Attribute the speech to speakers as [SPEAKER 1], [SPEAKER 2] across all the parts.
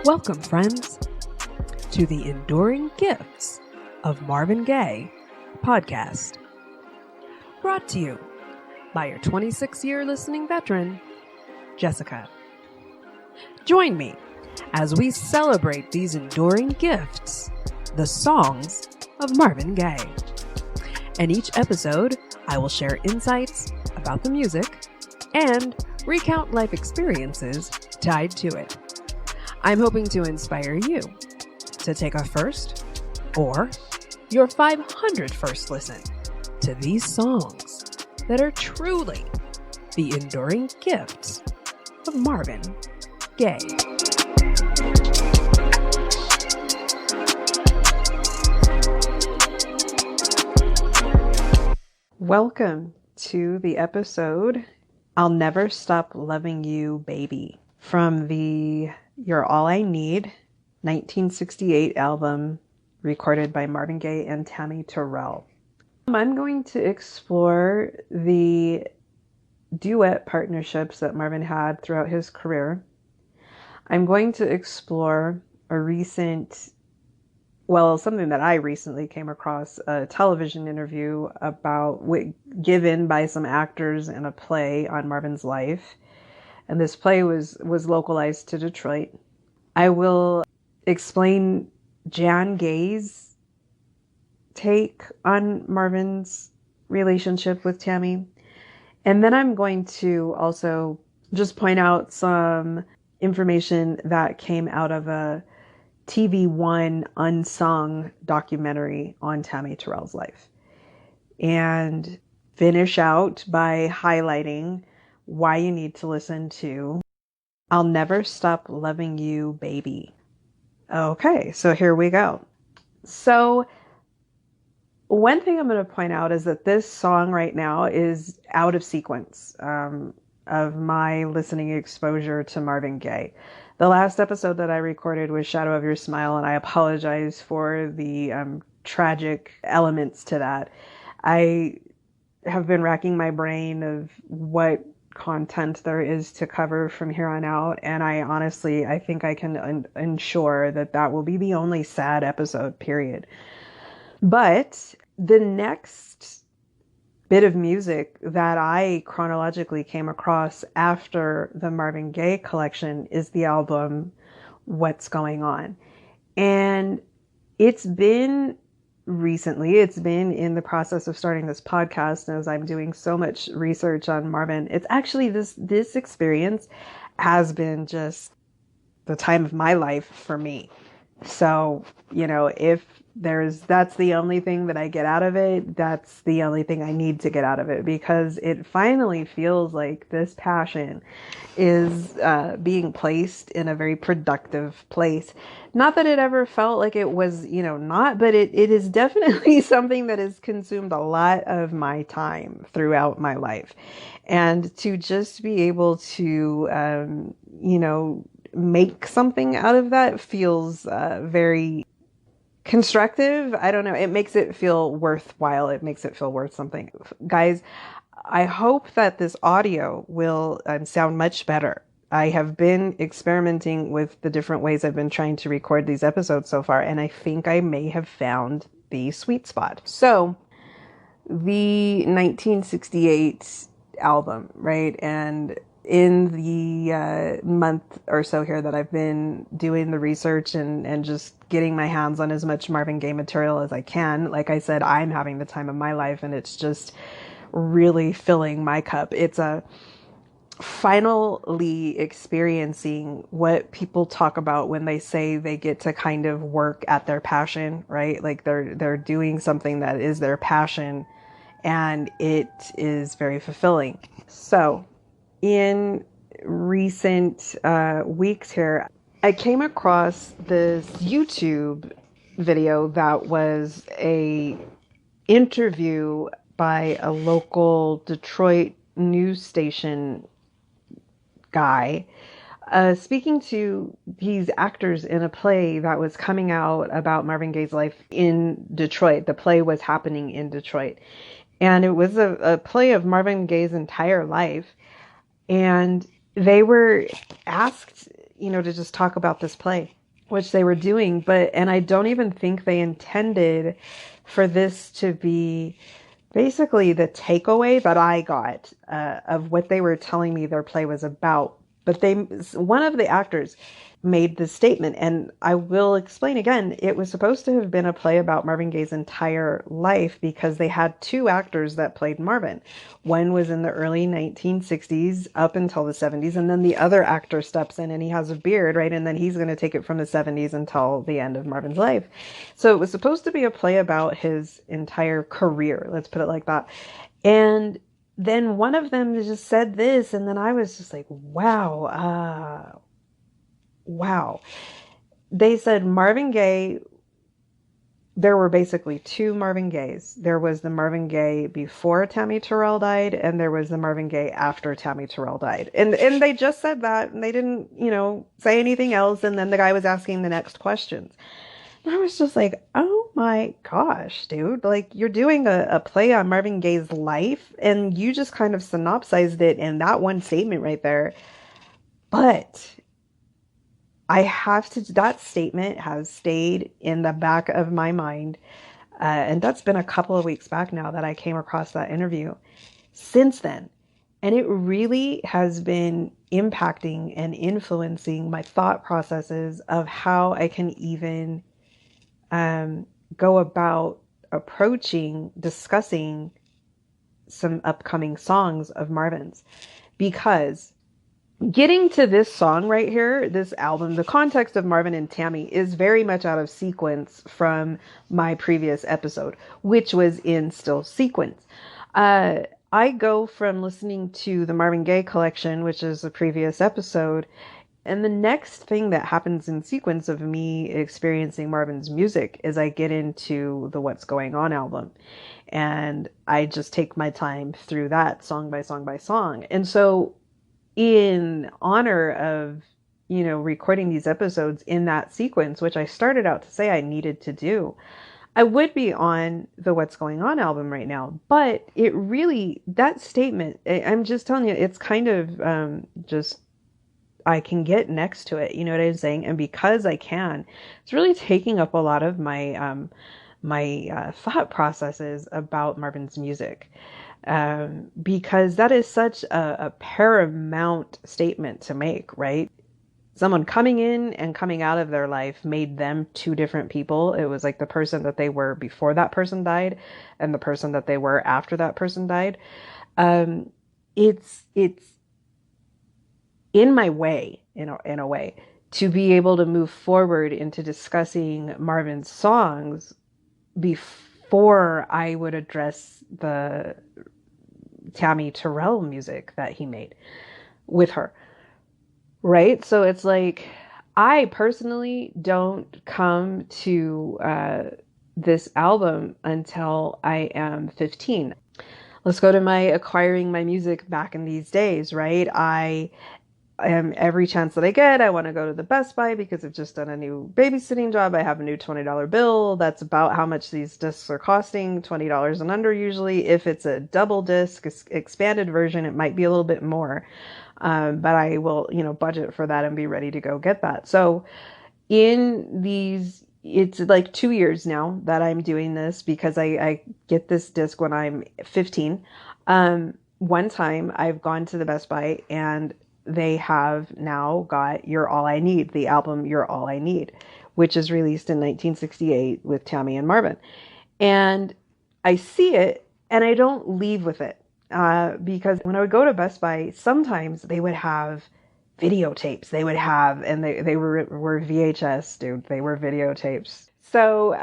[SPEAKER 1] Welcome, friends, to the Enduring Gifts of Marvin Gaye podcast. Brought to you by your 26-year listening veteran, Jessica. Join me as we celebrate these enduring gifts, the songs of Marvin Gaye. In each episode, I will share insights about the music and recount life experiences tied to it. I'm hoping to inspire you to take a first or your 500 first listen to these songs that are truly the enduring gifts of Marvin Gaye. Welcome to the episode, I'll Never Stop Loving You, Baby, from the You're All I Need 1968 album recorded by Marvin Gaye and Tammi Terrell. I'm going to explore the duet partnerships that Marvin had throughout his career. I'm going to explore something that I recently came across, a television interview given by some actors in a play on Marvin's life. And this play was localized to Detroit. I will explain Jan Gaye's take on Marvin's relationship with Tammi. And then I'm going to also just point out some information that came out of a TV One unsung documentary on Tammi Terrell's life. And finish out by highlighting why you need to listen to I'll Never Stop Loving You, Baby. Okay, so here we go. So one thing I'm going to point out is that this song right now is out of sequence of my listening exposure to Marvin Gaye. The last episode that I recorded was Shadow of Your Smile, and I apologize for the tragic elements to that. I have been racking my brain of what content there is to cover from here on out, and I think I can ensure that will be the only sad episode, period. But the next bit of music that I chronologically came across after the Marvin Gaye collection is the album What's Going On. And it's been in the process of starting this podcast, and as I'm doing so much research on Marvin, it's actually this experience has been just the time of my life for me. So, if that's the only thing that I get out of it, that's the only thing I need to get out of it, because it finally feels like this passion is being placed in a very productive place. Not that it ever felt like it was, not, but it is definitely something that has consumed a lot of my time throughout my life. And to just be able to, make something out of that feels very constructive. I don't know. It makes it feel worthwhile. It makes it feel worth something. Guys, I hope that this audio will sound much better. I have been experimenting with the different ways I've been trying to record these episodes so far, and I think I may have found the sweet spot. So, the 1968 album, right? And in the month or so here that I've been doing the research and just getting my hands on as much Marvin Gaye material as I can, like I said, I'm having the time of my life, and it's just really filling my cup. It's finally experiencing what people talk about when they say they get to kind of work at their passion, right? Like they're doing something that is their passion, and it is very fulfilling. So in recent weeks here, I came across this YouTube video that was a interview by a local Detroit news station guy speaking to these actors in a play that was coming out about Marvin Gaye's life in Detroit. The play was happening in Detroit, and it was a play of Marvin Gaye's entire life. And they were asked, to just talk about this play, which they were doing. And I don't even think they intended for this to be basically the takeaway that I got of what they were telling me their play was about. But one of the actors made this statement, and I will explain again. It was supposed to have been a play about Marvin Gaye's entire life because they had two actors that played Marvin. One was in the early 1960s up until the 70s, and then the other actor steps in and he has a beard, right? And then he's going to take it from the 70s until the end of Marvin's life. So it was supposed to be a play about his entire career, let's put it like that. And then one of them just said this, and then I was just like, wow. They said Marvin Gaye, there were basically two Marvin Gayes. There was the Marvin Gaye before Tammi Terrell died, and there was the Marvin Gaye after Tammi Terrell died. And they just said that, and they didn't, say anything else. And then the guy was asking the next questions. And I was just like, oh my gosh, dude, like you're doing a play on Marvin Gaye's life, and you just kind of synopsized it in that one statement right there. But that statement has stayed in the back of my mind. And that's been a couple of weeks back now that I came across that interview since then. And it really has been impacting and influencing my thought processes of how I can even go about discussing some upcoming songs of Marvin's. Because getting to this song right here, this album, the context of Marvin and Tammi is very much out of sequence from my previous episode, which was in still sequence. I go from listening to the Marvin Gaye collection, which is a previous episode, and the next thing that happens in sequence of me experiencing Marvin's music is I get into the What's Going On album. And I just take my time through that song by song by song. And so in honor of, recording these episodes in that sequence, which I started out to say I needed to do, I would be on the What's Going On album right now. But it really, that statement, I'm just telling you, it's kind of just, I can get next to it. You know what I'm saying? And because I can, it's really taking up a lot of my, my thought processes about Marvin's music. Because that is such a paramount statement to make, right? Someone coming in and coming out of their life made them two different people. It was like the person that they were before that person died and the person that they were after that person died. It's in my way, in a way, to be able to move forward into discussing Marvin's songs before I would address the Tammi Terrell music that he made with her. Right? So it's like, I personally don't come to this album until I am 15. Let's go to my acquiring my music back in these days, right? Every chance that I get, I want to go to the Best Buy because I've just done a new babysitting job. I have a new $20 bill. That's about how much these discs are costing, $20 and under usually. If it's a double disc, expanded version, it might be a little bit more. But I will, budget for that and be ready to go get that. So it's like 2 years now that I'm doing this because I get this disc when I'm 15. One time I've gone to the Best Buy and they have now got You're All I Need, the album You're All I Need, which is released in 1968 with Tammi and Marvin. And I see it and I don't leave with it. Because when I would go to Best Buy, sometimes they would have videotapes. And they were VHS, dude. They were videotapes. So,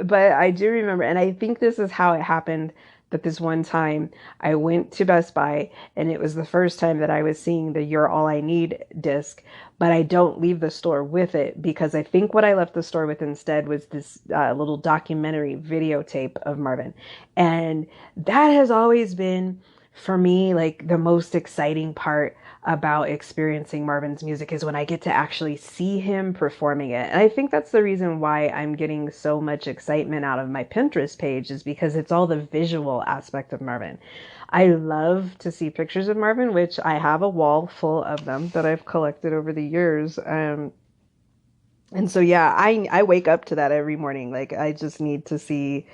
[SPEAKER 1] but I do remember, and I think this is how it happened, that this one time I went to Best Buy and it was the first time that I was seeing the You're All I Need disc, but I don't leave the store with it because I think what I left the store with instead was this little documentary videotape of Marvin. And that has always been, for me, like the most exciting part about experiencing Marvin's music is when I get to actually see him performing it. And I think that's the reason why I'm getting so much excitement out of my Pinterest page, is because it's all the visual aspect of Marvin. I love to see pictures of Marvin, which I have a wall full of them that I've collected over the years. And so, yeah, I wake up to that every morning. Like, I just need to see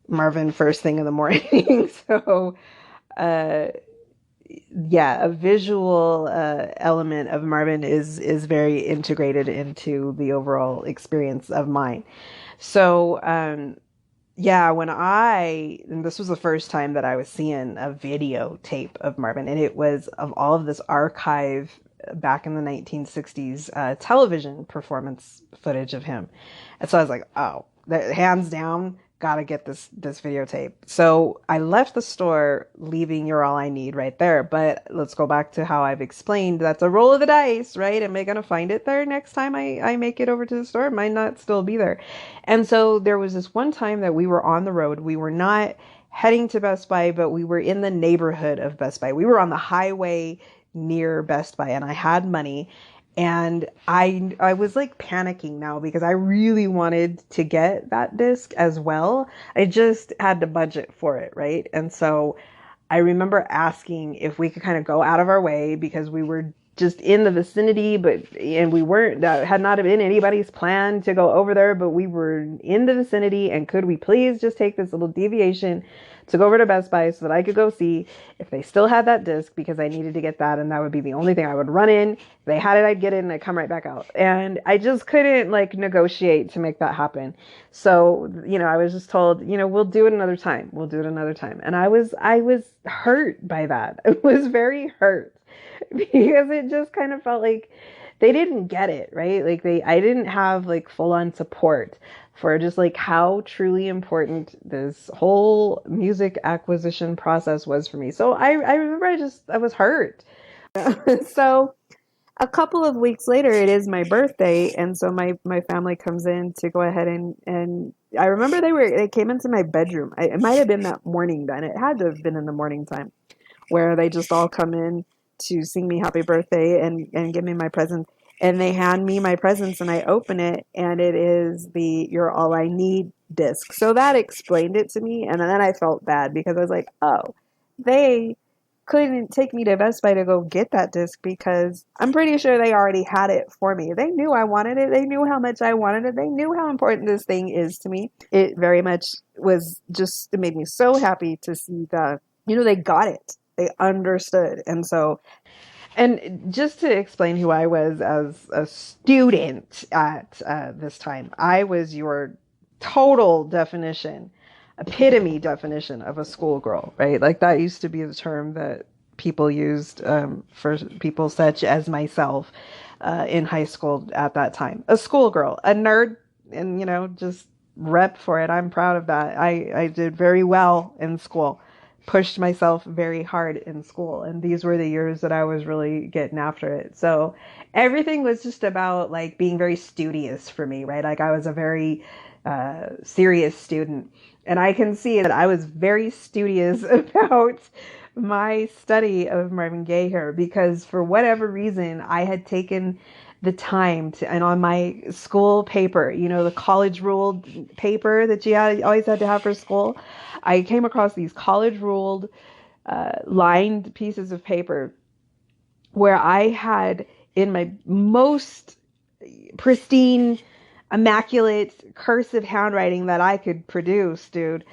[SPEAKER 1] Marvin first thing in the morning. So, uh, yeah, a visual element of Marvin is very integrated into the overall experience of mine. So, yeah, and this was the first time that I was seeing a videotape of Marvin, and it was of all of this archive back in the 1960s television performance footage of him. And so I was like, oh, hands down, gotta get this videotape. So I left the store leaving You're All I Need right there. But let's go back to how I've explained that's a roll of the dice, right? Am I gonna find it there next time I make it over to the store? It might not still be there. And so there was this one time that we were on the road. We were not heading to Best Buy, but we were in the neighborhood of Best Buy. We were on the highway near Best Buy, and I had money. And I was like panicking now because I really wanted to get that disc as well. I just had to budget for it, right? And so I remember asking if we could kind of go out of our way because we were just in the vicinity, and we weren't, that had not been anybody's plan to go over there, but we were in the vicinity, and could we please just take this little deviation to go over to Best Buy so that I could go see if they still had that disc, because I needed to get that, and that would be the only thing I would run in. If they had it, I'd get it, and I'd come right back out. And I just couldn't like negotiate to make that happen. So, I was just told, we'll do it another time. We'll do it another time. And I was hurt by that. I was very hurt because it just kind of felt like they didn't get it, right? Like I didn't have like full on support for just like how truly important this whole music acquisition process was for me. So I remember I was hurt. So a couple of weeks later, it is my birthday. And so my family comes in to go ahead and I remember they came into my bedroom. It might have been that morning then. It had to have been in the morning time where they just all come in to sing me happy birthday and give me my presents. And they hand me my presents and I open it and it is the You're All I Need disc. So that explained it to me. And then I felt bad because I was like, oh, they couldn't take me to Best Buy to go get that disc because I'm pretty sure they already had it for me. They knew I wanted it. They knew how much I wanted it. They knew how important this thing is to me. It very much it made me so happy to see that, they got it. They understood. And just to explain who I was as a student at this time, I was your total epitome definition of a schoolgirl, right? Like that used to be the term that people used for people such as myself in high school at that time. A schoolgirl, a nerd, and, just rep for it. I'm proud of that. I did very well in school. Pushed myself very hard in school, and these were the years that I was really getting after it. So everything was just about like being very studious for me, right? Like I was a very serious student, and I can see that I was very studious about my study of Marvin Gaye here because for whatever reason I had taken the time to, and on my school paper, the college ruled paper that you always had to have for school, I came across these college ruled lined pieces of paper where I had in my most pristine, immaculate cursive handwriting that I could produce, dude.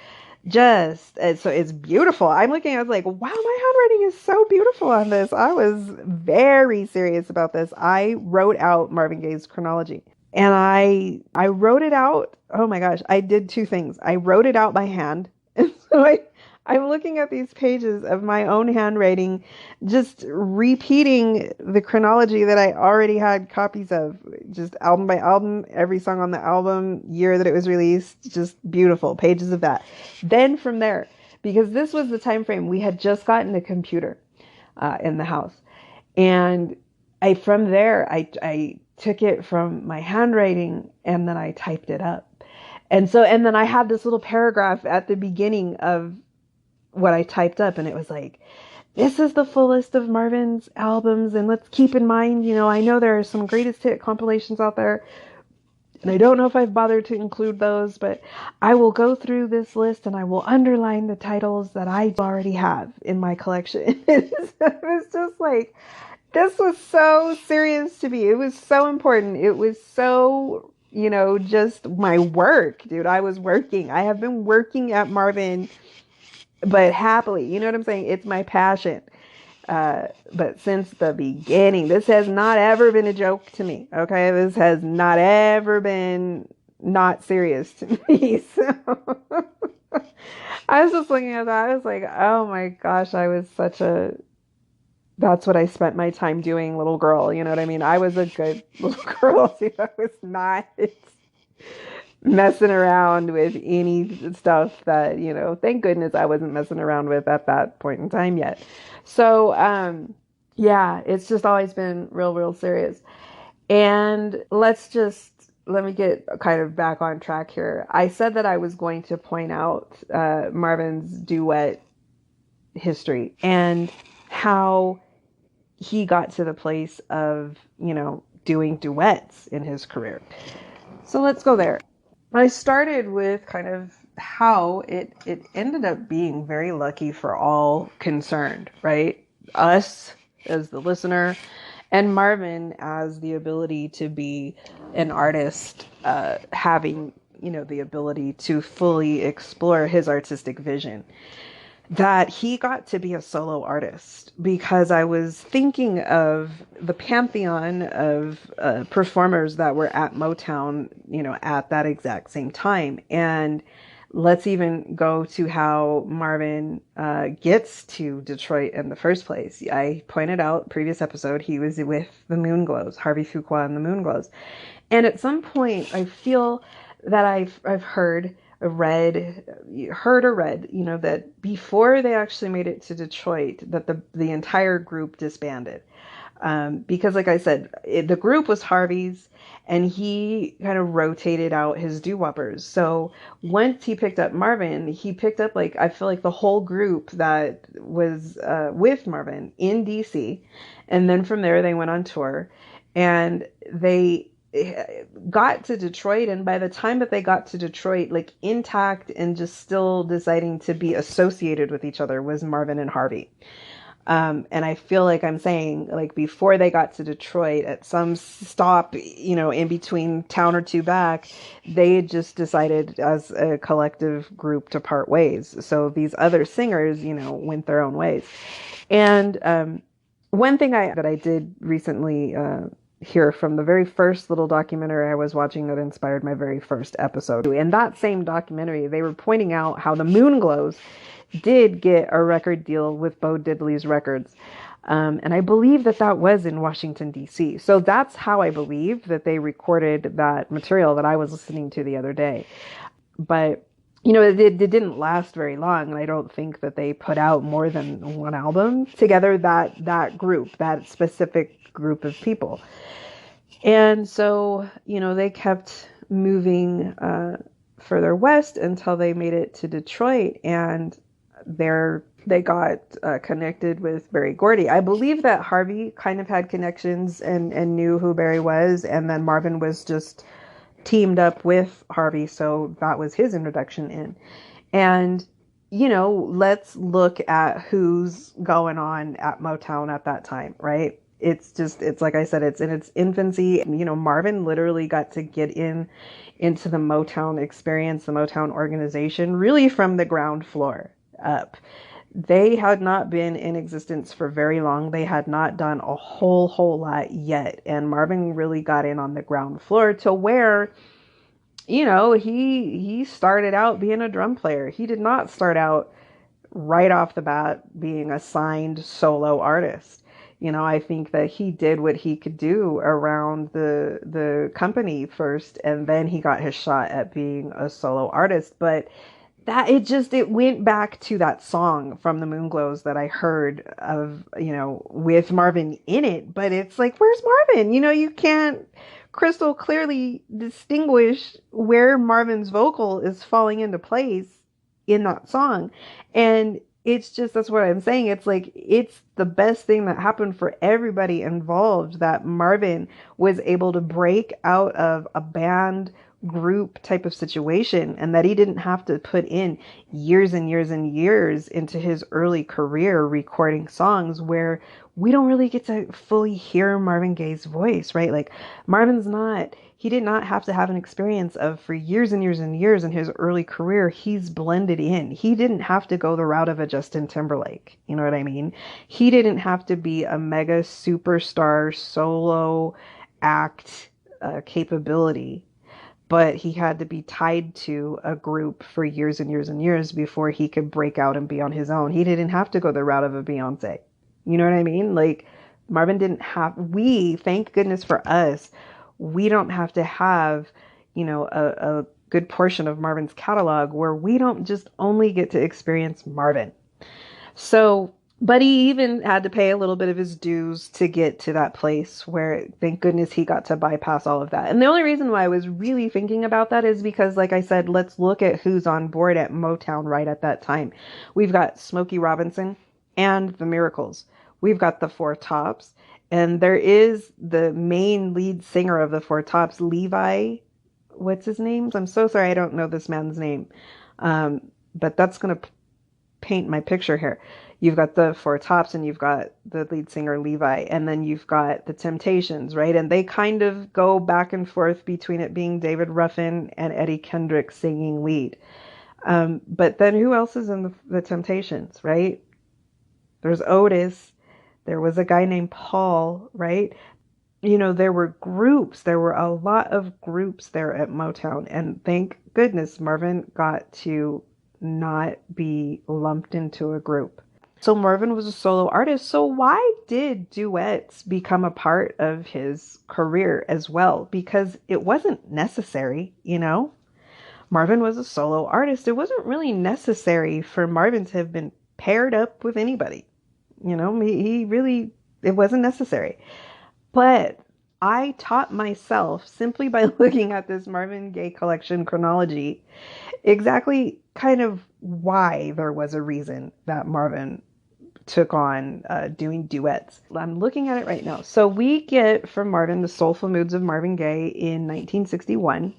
[SPEAKER 1] So it's beautiful. I'm looking, I was like, wow, my handwriting is so beautiful on this. I was very serious about this. I wrote out Marvin Gaye's chronology and I wrote it out. Oh my gosh. I did two things. I wrote it out by hand. And so I'm looking at these pages of my own handwriting, just repeating the chronology that I already had copies of, just album by album, every song on the album, year that it was released, just beautiful pages of that. Then from there, because this was the time frame, we had just gotten a computer in the house. And from there, I took it from my handwriting and then I typed it up. And then I had this little paragraph at the beginning of what I typed up, and it was like, this is the full list of Marvin's albums, and let's keep in mind, I know there are some greatest hit compilations out there, And I don't know if I've bothered to include those, but I will go through this list and I will underline the titles that I already have in my collection. It was just like, this was so serious to me. It was so important. It was so, just my work, dude. I was working. I have been working at Marvin, but happily. You know what I'm saying? It's my passion. But since the beginning, this has not ever been a joke to me. Okay. This has not ever been not serious to me. So I was just looking at that. I was like, oh my gosh, that's what I spent my time doing, little girl. You know what I mean? I was a good little girl. I was not messing around with any stuff that, thank goodness I wasn't messing around with at that point in time yet. So, yeah, it's just always been real, real serious. And let me get kind of back on track here. I said that I was going to point out Marvin's duet history and how he got to the place of, doing duets in his career. So let's go there. I started with kind of how it ended up being very lucky for all concerned, right? Us as the listener and Marvin as the ability to be an artist, having, the ability to fully explore his artistic vision. That he got to be a solo artist, because I was thinking of the pantheon of performers that were at Motown, at that exact same time. And let's even go to how Marvin gets to Detroit in the first place. I pointed out previous episode, he was with the Moonglows, Harvey Fuqua and the Moonglows. And at some point, I feel that I've read, that before they actually made it to Detroit, that the entire group disbanded. Because like I said, the group was Harvey's and he kind of rotated out his doo-woppers. So once he picked up Marvin, he picked up, I feel like the whole group that was with Marvin in DC. And then from there, they went on tour and they got to Detroit, and by the time that they got to Detroit, intact and just still deciding to be associated with each other, was Marvin and Harvey. And I feel like I'm saying, before they got to Detroit, at some stop, in between town or two back, they had just decided as a collective group to part ways. So these other singers, went their own ways. And one thing that I did recently hear from the very first little documentary I was watching that inspired my very first episode. In that same documentary, they were pointing out how the Moonglows did get a record deal with Bo Diddley's Records. And I believe that was in Washington, D.C. So that's how I believe that they recorded that material that I was listening to the other day. But, it didn't last very long. And I don't think that they put out more than one album together, that group, that specific group of people. And so, they kept moving further west until they made it to Detroit, and they got connected with Berry Gordy. I believe that Harvey kind of had connections and knew who Berry was, and then Marvin was just teamed up with Harvey, so that was his introduction in. And let's look at who's going on at Motown at that time, right? It's like I said, it's in its infancy. Marvin literally got to get into the Motown experience, the Motown organization, really from the ground floor up. They had not been in existence for very long. They had not done a whole lot yet. And Marvin really got in on the ground floor to where, he started out being a drum player. He did not start out right off the bat being a signed solo artist. I think that he did what he could do around the company first, and then he got his shot at being a solo artist. But that it went back to that song from the Moonglows that I heard of, with Marvin in it. But it's like, where's Marvin? You can't crystal clearly distinguish where Marvin's vocal is falling into place in that song. And it's just, that's what I'm saying. It's like, it's the best thing that happened for everybody involved that Marvin was able to break out of a band group type of situation, and that he didn't have to put in years and years and years into his early career recording songs where we don't really get to fully hear Marvin Gaye's voice, right? Like, he did not have to have an experience of, for years and years and years in his early career, he's blended in. He didn't have to go the route of a Justin Timberlake. You know what I mean? He didn't have to be a mega superstar solo act capability, but he had to be tied to a group for years and years and years before he could break out and be on his own. He didn't have to go the route of a Beyonce. You know what I mean? Like, Marvin didn't have, thank goodness for us, we don't have to have, a good portion of Marvin's catalog where we don't just only get to experience Marvin. So, but he even had to pay a little bit of his dues to get to that place where, thank goodness, he got to bypass all of that. And the only reason why I was really thinking about that is because, like I said, let's look at who's on board at Motown right at that time. We've got Smokey Robinson and the Miracles. We've got the Four Tops. And there is the main lead singer of the Four Tops, Levi. What's his name? I'm so sorry, I don't know this man's name. But that's going to paint my picture here. You've got the Four Tops and you've got the lead singer, Levi. And then you've got the Temptations, right? And they kind of go back and forth between it being David Ruffin and Eddie Kendrick singing lead. But then who else is in the Temptations, right? There's Otis. There was a guy named Paul, right? There were groups. There were a lot of groups there at Motown. And thank goodness Marvin got to not be lumped into a group. So Marvin was a solo artist. So why did duets become a part of his career as well? Because it wasn't necessary, Marvin was a solo artist. It wasn't really necessary for Marvin to have been paired up with anybody. He really, it wasn't necessary. But I taught myself, simply by looking at this Marvin Gaye collection chronology, exactly kind of why there was a reason that Marvin took on doing duets. I'm looking at it right now. So we get from Marvin the Soulful Moods of Marvin Gaye in 1961.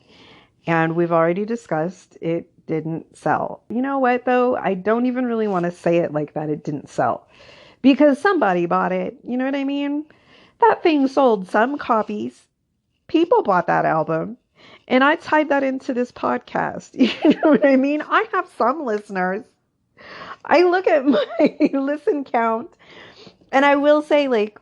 [SPEAKER 1] And we've already discussed it didn't sell. You know what, though? I don't even really want to say it like that. It didn't sell. Because somebody bought it. You know what I mean? That thing sold some copies. People bought that album. And I tied that into this podcast. You know what I mean? I have some listeners. I look at my listen count. And I will say, like,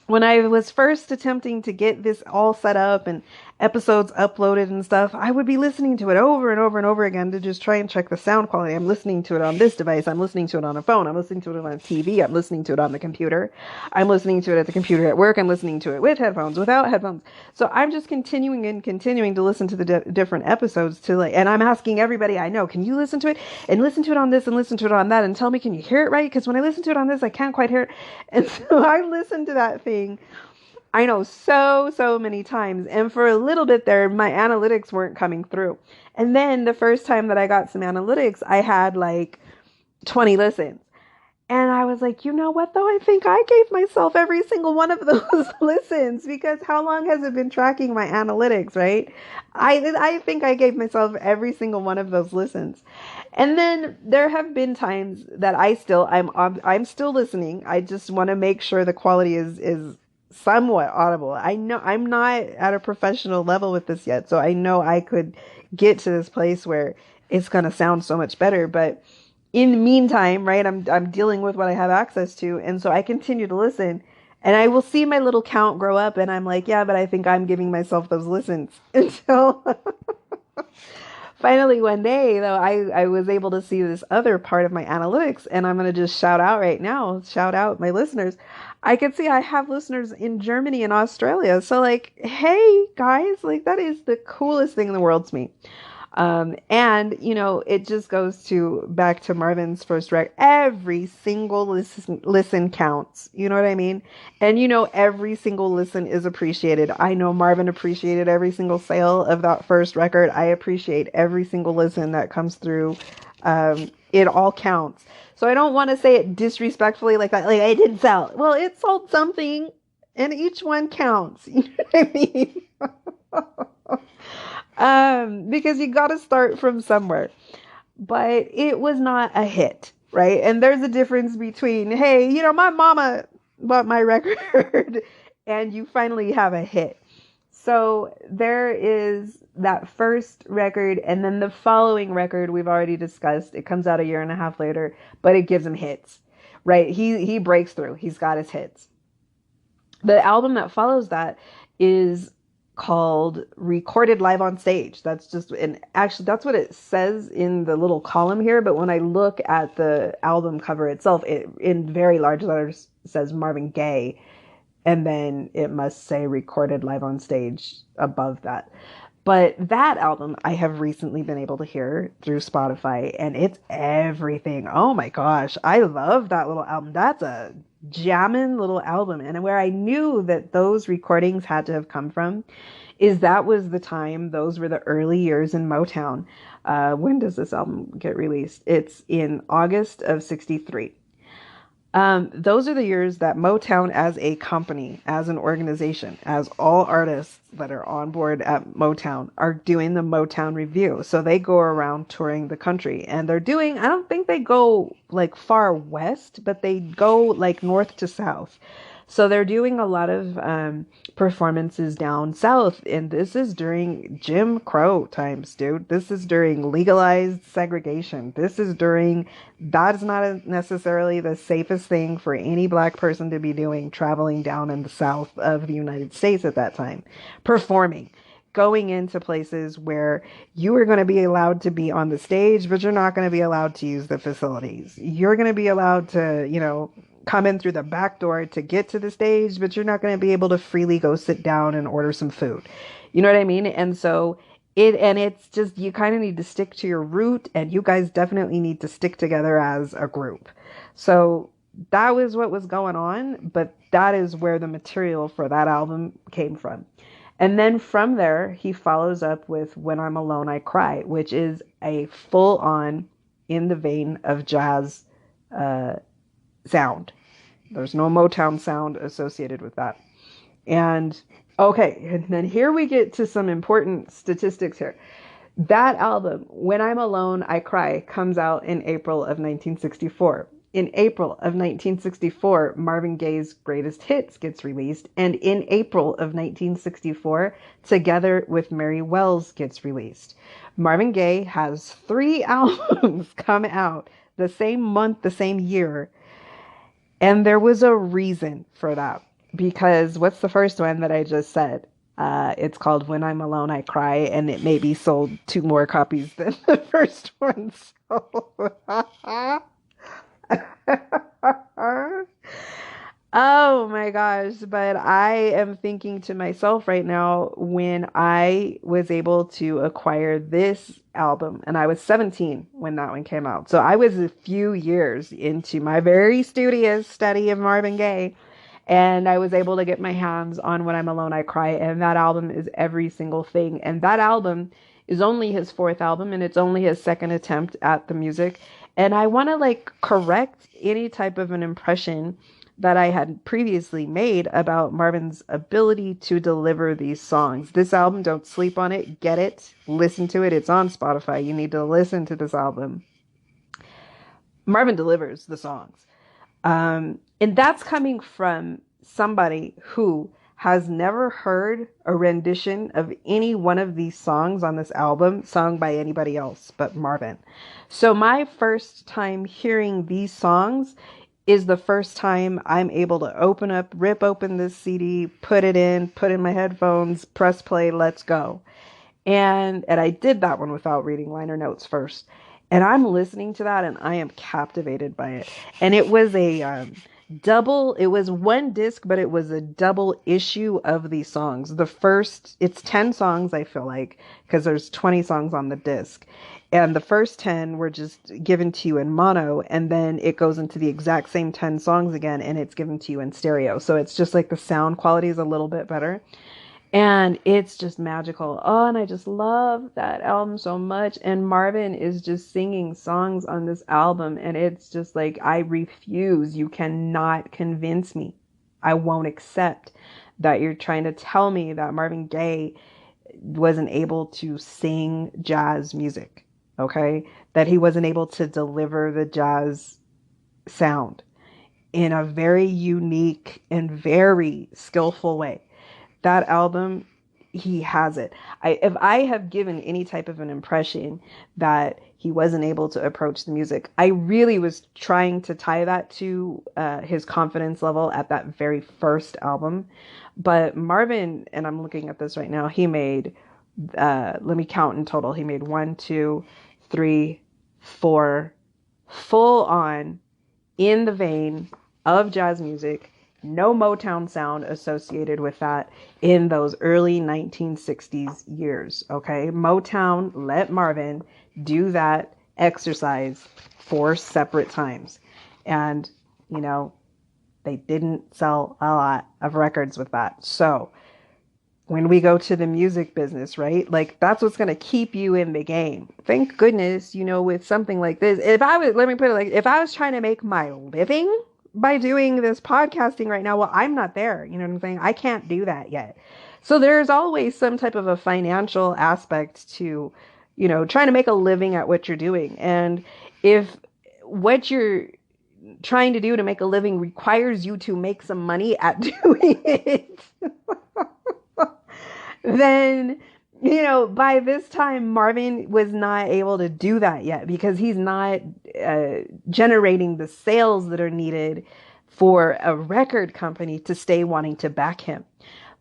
[SPEAKER 1] when I was first attempting to get this all set up and episodes uploaded and stuff, I would be listening to it over and over and over again to just try and check the sound quality. I'm listening to it on this device. I'm listening to it on a phone. I'm listening to it on a TV. I'm listening to it on the computer. I'm listening to it at the computer at work. I'm listening to it with headphones, without headphones. So I'm just continuing to listen to the different episodes and I'm asking everybody I know, can you listen to it and listen to it on this and listen to it on that and tell me, can you hear it right? Because when I listen to it on this, I can't quite hear it. And so I listened to that thing, I know, so many times. And for a little bit there, my analytics weren't coming through. And then the first time that I got some analytics, I had like 20 listens. And I was like, you know what, though? I think I gave myself every single one of those listens, because how long has it been tracking my analytics, right? I think I gave myself every single one of those listens. And then there have been times that I'm still listening. I just want to make sure the quality is somewhat audible. I know I'm not at a professional level with this yet, so I know I could get to this place where it's going to sound so much better. But in the meantime, right, I'm dealing with what I have access to, and so I continue to listen, and I will see my little count grow up, and I'm like, yeah, but I think I'm giving myself those listens until finally one day, though, I was able to see this other part of my analytics, and I'm going to just shout out my listeners. I can see I have listeners in Germany and Australia. So like, hey guys, like that is the coolest thing in the world to me. And, it just goes back to Marvin's first record. Every single listen counts. You know what I mean? And, every single listen is appreciated. I know Marvin appreciated every single sale of that first record. I appreciate every single listen that comes through. It all counts. So I don't want to say it disrespectfully like that. Like, I didn't sell. Well, it sold something, and each one counts. You know what I mean? Because you got to start from somewhere. But it was not a hit, right? And there's a difference between, hey, my mama bought my record and you finally have a hit. So there is that first record, and then the following record we've already discussed. It comes out a year and a half later, but it gives him hits, right? He breaks through. He's got his hits. The album that follows that is called Recorded Live on Stage. That's just, and actually that's what it says in the little column here. But when I look at the album cover itself, it in very large letters says Marvin Gaye. And then it must say Recorded Live on Stage above that. But that album I have recently been able to hear through Spotify, and it's everything. Oh my gosh, I love that little album. That's a jammin' little album. And where I knew that those recordings had to have come from is that was the time, those were the early years in Motown. When does this album get released? It's in August of 63. Those are the years that Motown as a company, as an organization, as all artists that are on board at Motown are doing the Motown Review. So they go around touring the country, and they're doing, I don't think they go like far west, but they go like north to south. So they're doing a lot of performances down south, and this is during Jim Crow times, dude. This is during legalized segregation. This is during, that is not necessarily the safest thing for any black person to be doing, traveling down in the south of the United States at that time, performing, going into places where you are going to be allowed to be on the stage, but you're not going to be allowed to use the facilities. You're going to be allowed to, come in through the back door to get to the stage, but you're not going to be able to freely go sit down and order some food. You know what I mean? And so it's just, you kind of need to stick to your root, and you guys definitely need to stick together as a group. So that was what was going on, but that is where the material for that album came from. And then from there, he follows up with When I'm Alone, I Cry, which is a full on, in the vein of jazz sound. There's no Motown sound associated with that. And okay, and then here we get to some important statistics here. That album, When I'm Alone, I Cry, comes out in April of 1964. In April of 1964, Marvin Gaye's Greatest Hits gets released. And in April of 1964, Together with Mary Wells gets released. Marvin Gaye has 3 albums come out the same month, the same year. And there was a reason for that, because what's the first one that I just said? It's called When I'm Alone, I Cry, and it maybe sold 2 more copies than the first one sold. Oh my gosh. But I am thinking to myself right now, when I was able to acquire this album, and I was 17 when that one came out. So I was a few years into my very studious study of Marvin Gaye, and I was able to get my hands on When I'm Alone, I Cry. And that album is every single thing. And that album is only his 4th album, and it's only his 2nd attempt at the music. And I want to correct any type of an impression that I had previously made about Marvin's ability to deliver these songs. This album, don't sleep on it. Get it. Listen to it. It's on Spotify. You need to listen to this album. Marvin delivers the songs. And that's coming from somebody who has never heard a rendition of any one of these songs on this album sung by anybody else but Marvin. So my first time hearing these songs is the first time I'm able to rip open this CD, put in my headphones, press play, let's go. And I did that one without reading liner notes first. And I'm listening to that, and I am captivated by it. And it was double, it was one disc, but it was a double issue of these songs. The first, it's 10 songs, I feel like, because there's 20 songs on the disc. And the first 10 were just given to you in mono, and then it goes into the exact same 10 songs again, and it's given to you in stereo. So it's just like the sound quality is a little bit better. And it's just magical. Oh, and I just love that album so much. And Marvin is just singing songs on this album. And it's just like, I refuse. You cannot convince me. I won't accept that you're trying to tell me that Marvin Gaye wasn't able to sing jazz music. Okay? That he wasn't able to deliver the jazz sound in a very unique and very skillful way. That album, he has it. If I have given any type of an impression that he wasn't able to approach the music, I really was trying to tie that to his confidence level at that very first album. But Marvin, and I'm looking at this right now, he made, let me count in total. He made 1, 2, 3, 4 full on in the vein of jazz music. No Motown sound associated with that in those early 1960s years. Okay. Motown let Marvin do that exercise 4 separate times. And, you know, they didn't sell a lot of records with that. So when we go to the music business, right? Like that's what's going to keep you in the game. Thank goodness, you know, with something like this, let me put it like, if I was trying to make my living by doing this podcasting right now, well, I'm not there. You know what I'm saying? I can't do that yet. So there's always some type of a financial aspect to, you know, trying to make a living at what you're doing. And if what you're trying to do to make a living requires you to make some money at doing it, then, you know, by this time, Marvin was not able to do that yet because he's not generating the sales that are needed for a record company to stay wanting to back him.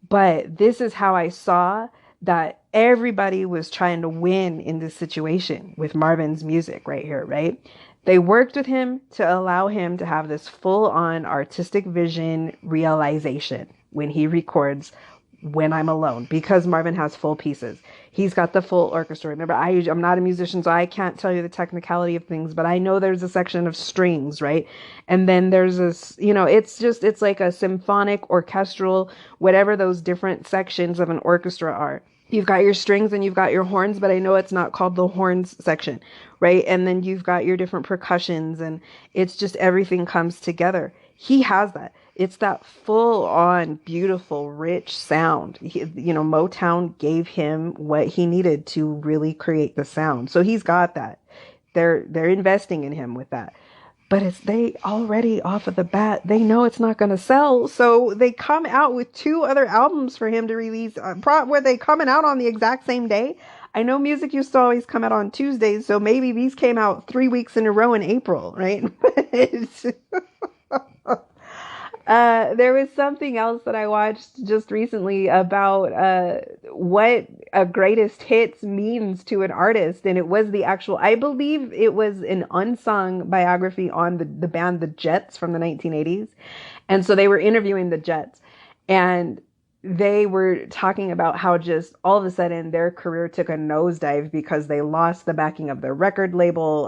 [SPEAKER 1] But this is how I saw that everybody was trying to win in this situation with Marvin's music right here, right? They worked with him to allow him to have this full-on artistic vision realization when he records When I'm Alone, because Marvin has full pieces. He's got the full orchestra. Remember, I'm not a musician, so I can't tell you the technicality of things, but I know there's a section of strings, right? And then there's this, you know, it's like a symphonic, orchestral, whatever those different sections of an orchestra are. You've got your strings and you've got your horns, but I know it's not called the horns section, right? And then you've got your different percussions, and it's just everything comes together. He has that. It's that full on beautiful, rich sound. You know, Motown gave him what he needed to really create the sound. So he's got that. They're investing in him with that. But they already off of the bat, they know it's not going to sell. So they come out with 2 other albums for him to release. Were they coming out on the exact same day? I know music used to always come out on Tuesdays. So maybe these came out 3 weeks in a row in April, right? There was something else that I watched just recently about what a greatest hits means to an artist. And it was I believe it was an unsung biography on the band The Jets from the 1980s. And so they were interviewing the Jets. And they were talking about how just all of a sudden their career took a nosedive because they lost the backing of their record label.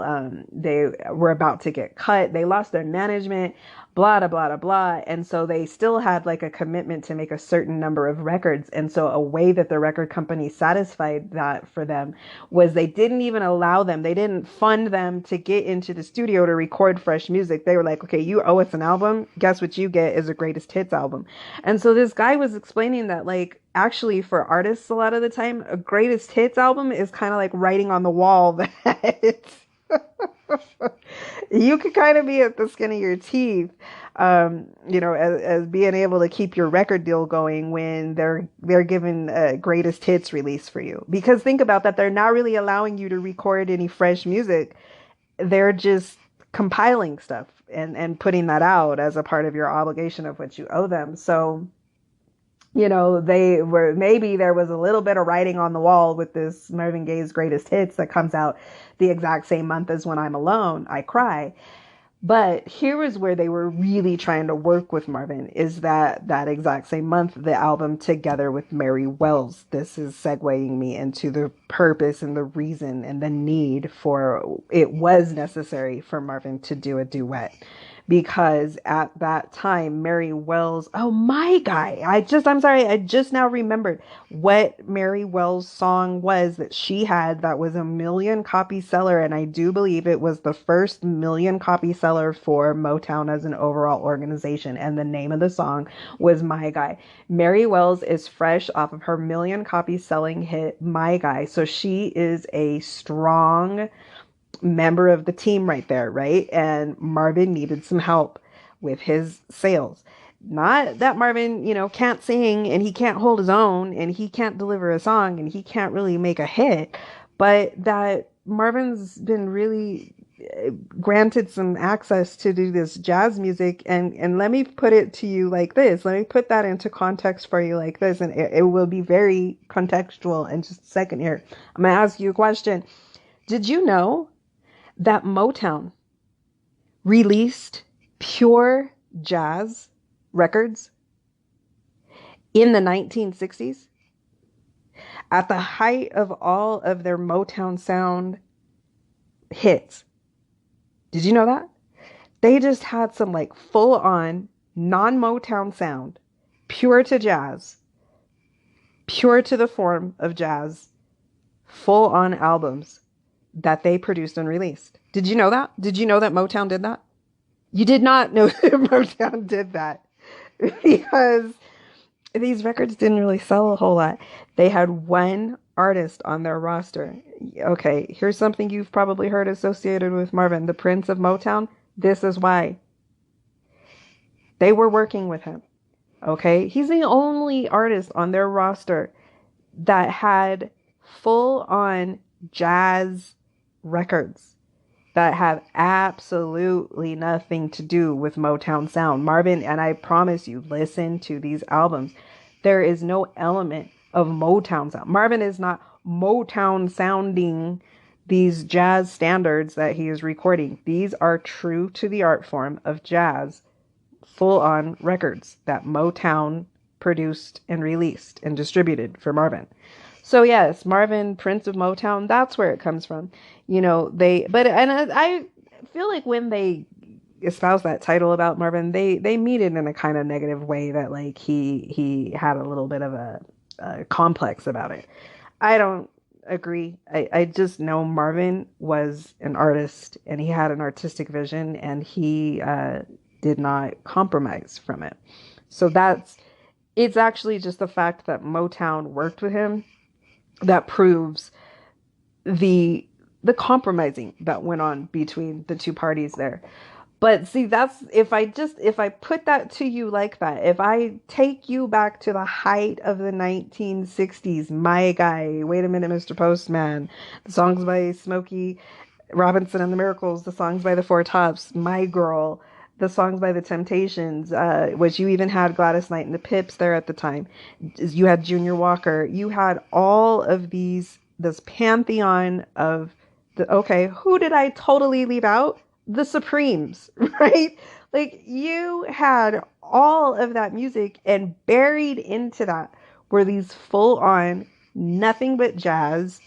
[SPEAKER 1] They were about to get cut. They lost their management, blah, blah, blah, blah. And so they still had like a commitment to make a certain number of records. And so a way that the record company satisfied that for them was they didn't even allow them. They didn't fund them to get into the studio to record fresh music. They were like, okay, you owe us an album. Guess what you get is a greatest hits album. And so this guy was explaining that, like, actually for artists, a lot of the time, a greatest hits album is kind of like writing on the wall that you could kind of be at the skin of your teeth, you know, as being able to keep your record deal going when they're given a greatest hits release for you. Because think about that, they're not really allowing you to record any fresh music. They're just compiling stuff and putting that out as a part of your obligation of what you owe them. So, you know, maybe there was a little bit of writing on the wall with this Marvin Gaye's greatest hits that comes out the exact same month as When I'm Alone, I Cry. But here was where they were really trying to work with Marvin, is that exact same month, the album Together with Mary Wells. This is segueing me into the purpose and the reason and the need for, it was necessary for Marvin to do a duet. Because at that time, Mary Wells, oh my guy, I'm sorry, I just now remembered what Mary Wells' song was that she had that was a million copy seller. And I do believe it was the first million copy seller for Motown as an overall organization. And the name of the song was My Guy. Mary Wells is fresh off of her million copy selling hit, My Guy. So she is a strong member of the team right there, right? And Marvin needed some help with his sales. Not that Marvin, can't sing and he can't hold his own and he can't deliver a song and he can't really make a hit, but that Marvin's been really granted some access to do this jazz music. And let me put it to you like this. Let me put that into context for you like this. And it will be very contextual in just a second here. I'm going to ask you a question. Did you know that Motown released pure jazz records in the 1960s? At the height of all of their Motown sound hits. Did you know that? They just had some like full on non-Motown sound, pure to jazz, pure to the form of jazz, full on albums that they produced and released. Did you know that? Did you know that Motown did that? You did not know that Motown did that, because these records didn't really sell a whole lot. They had one artist on their roster. Okay, here's something you've probably heard associated with Marvin, the Prince of Motown. This is why. They were working with him. Okay, he's the only artist on their roster that had full on jazz records that have absolutely nothing to do with Motown sound. Marvin, and I promise you, listen to these albums. There is no element of Motown sound. Marvin is not Motown sounding these jazz standards that he is recording. These are true to the art form of jazz, full on records that Motown produced and released and distributed for Marvin. So yes, Marvin, Prince of Motown, that's where it comes from. I feel like when they espouse that title about Marvin, they mean it in a kind of negative way, that like he had a little bit of a complex about it. I don't agree. I just know Marvin was an artist and he had an artistic vision and he did not compromise from it. So it's actually just the fact that Motown worked with him that proves the compromising that went on between the two parties there. But see, that's, if I put that to you like that, if I take you back to the height of the 1960s, My Guy, Wait a Minute, Mr. Postman, the songs by Smokey Robinson and the Miracles, the songs by the Four Tops, My Girl, the songs by the Temptations, which you even had Gladys Knight and the Pips there at the time. You had Junior Walker. You had all of this pantheon of who did I totally leave out? The Supremes, right? Like, you had all of that music, and buried into that were these full on, nothing but jazz,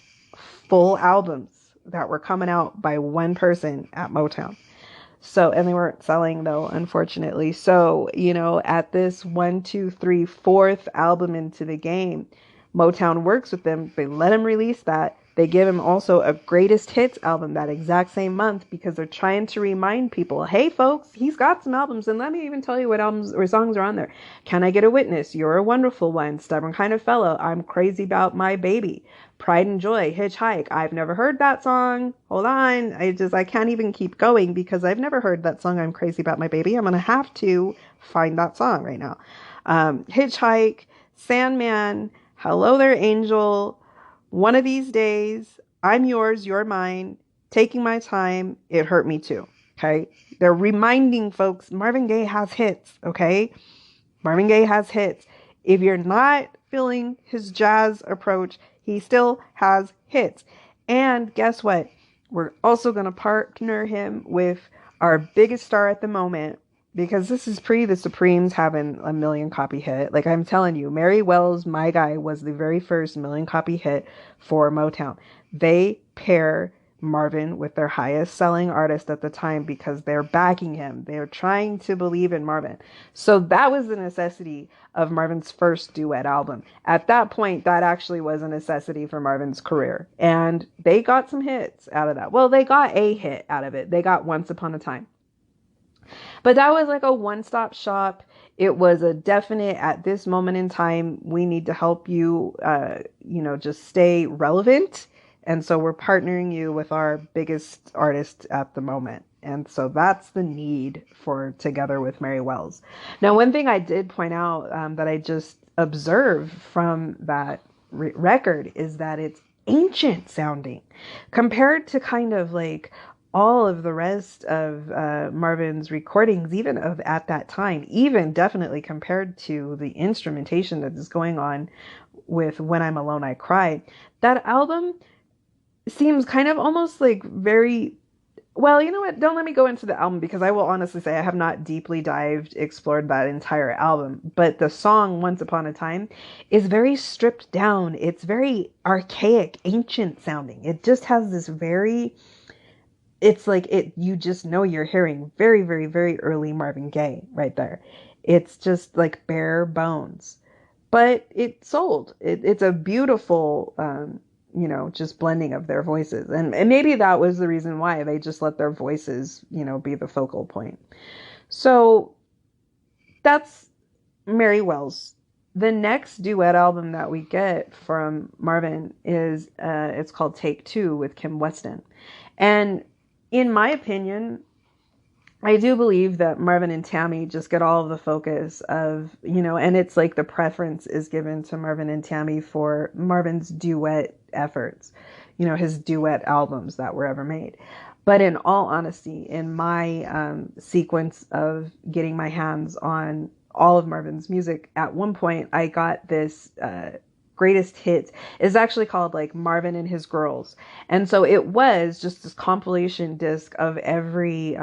[SPEAKER 1] full albums that were coming out by one person at Motown. So, and they weren't selling though, unfortunately. So, at this 1, 2, 3, fourth album into the game, Motown works with them. They let him release that. They give him also a greatest hits album that exact same month, because they're trying to remind people, hey folks, he's got some albums, and let me even tell you what albums or songs are on there. Can I Get a Witness? You're a Wonderful One. Stubborn Kind of Fellow. I'm Crazy About My Baby. Pride and Joy. Hitchhike. I've never heard that song. Hold on. I can't even keep going because I've never heard that song, I'm Crazy About My Baby. I'm going to have to find that song right now. Hitchhike, Sandman, Hello There Angel, One of These Days, I'm Yours, You're Mine, Taking My Time, It Hurt Me Too. Okay? They're reminding folks, Marvin Gaye has hits, okay? Marvin Gaye has hits. If you're not feeling his jazz approach, he still has hits. And guess what? We're also going to partner him with our biggest star at the moment, because this is pre the Supremes having a million copy hit. Like I'm telling you, Mary Wells, My Guy, was the very first million copy hit for Motown. They pair Marvin with their highest selling artist at the time because they're backing him. They're trying to believe in Marvin. So that was the necessity of Marvin's first duet album. At that point, that actually was a necessity for Marvin's career. And they got some hits out of that. Well, they got a hit out of it. They got Once Upon a Time. But that was like a one-stop shop. It was a definite, at this moment in time, we need to help you, just stay relevant. And so we're partnering you with our biggest artist at the moment. And so that's the need for Together with Mary Wells. Now, one thing I did point out that I just observed from that record is that it's ancient sounding compared to kind of like all of the rest of Marvin's recordings, even of at that time, even definitely compared to the instrumentation that is going on with When I'm Alone, I Cry. That album seems kind of almost like very, well, you know what? Don't let me go into the album because I will honestly say I have not deeply explored that entire album. But the song Once Upon a Time is very stripped down. It's very archaic, ancient sounding. It just has this very, it's like you just know you're hearing very, very, very early Marvin Gaye right there. It's just like bare bones. But it sold. It's a beautiful, just blending of their voices. And maybe that was the reason why they just let their voices, be the focal point. So that's Mary Wells. The next duet album that we get from Marvin is, it's called Take Two with Kim Weston. And in my opinion, I do believe that Marvin and Tammi just get all of the focus of, and it's like the preference is given to Marvin and Tammi for Marvin's duet efforts, his duet albums that were ever made. But in all honesty, in my sequence of getting my hands on all of Marvin's music, at one point I got this greatest hits. Is actually called like Marvin and His Girls. And so it was just this compilation disc of every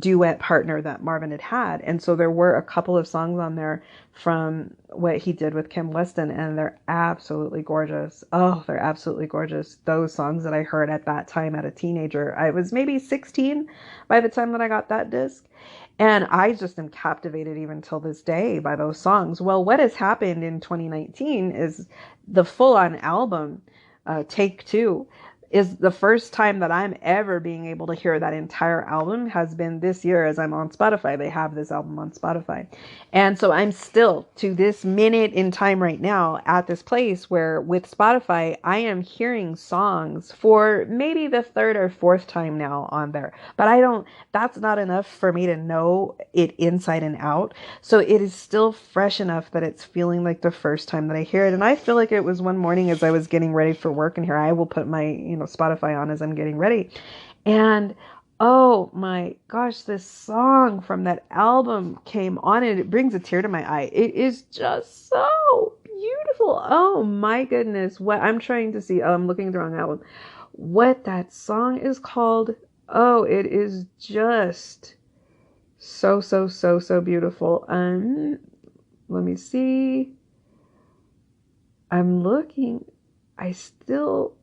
[SPEAKER 1] duet partner that Marvin had. And so there were a couple of songs on there from what he did with Kim Weston, and they're absolutely gorgeous. Oh, they're absolutely gorgeous. Those songs that I heard at that time at a teenager. I was maybe 16 by the time that I got that disc. And I just am captivated even till this day by those songs. Well, what has happened in 2019 is the full-on album, Take Two, is the first time that I'm ever being able to hear that entire album has been this year as I'm on Spotify. They have this album on Spotify. And so I'm still, to this minute in time right now, at this place where with Spotify, I am hearing songs for maybe the third or fourth time now on there. But that's not enough for me to know it inside and out. So it is still fresh enough that it's feeling like the first time that I hear it. And I feel like it was one morning as I was getting ready for work in here. I will put my, Spotify on as I'm getting ready. And oh my gosh, this song from that album came on and it brings a tear to my eye. It is just so beautiful. Oh my goodness. What I'm trying to see. Oh, I'm looking at the wrong album. What that song is called. Oh, it is just so, so, so, so beautiful. Let me see. I'm looking. I still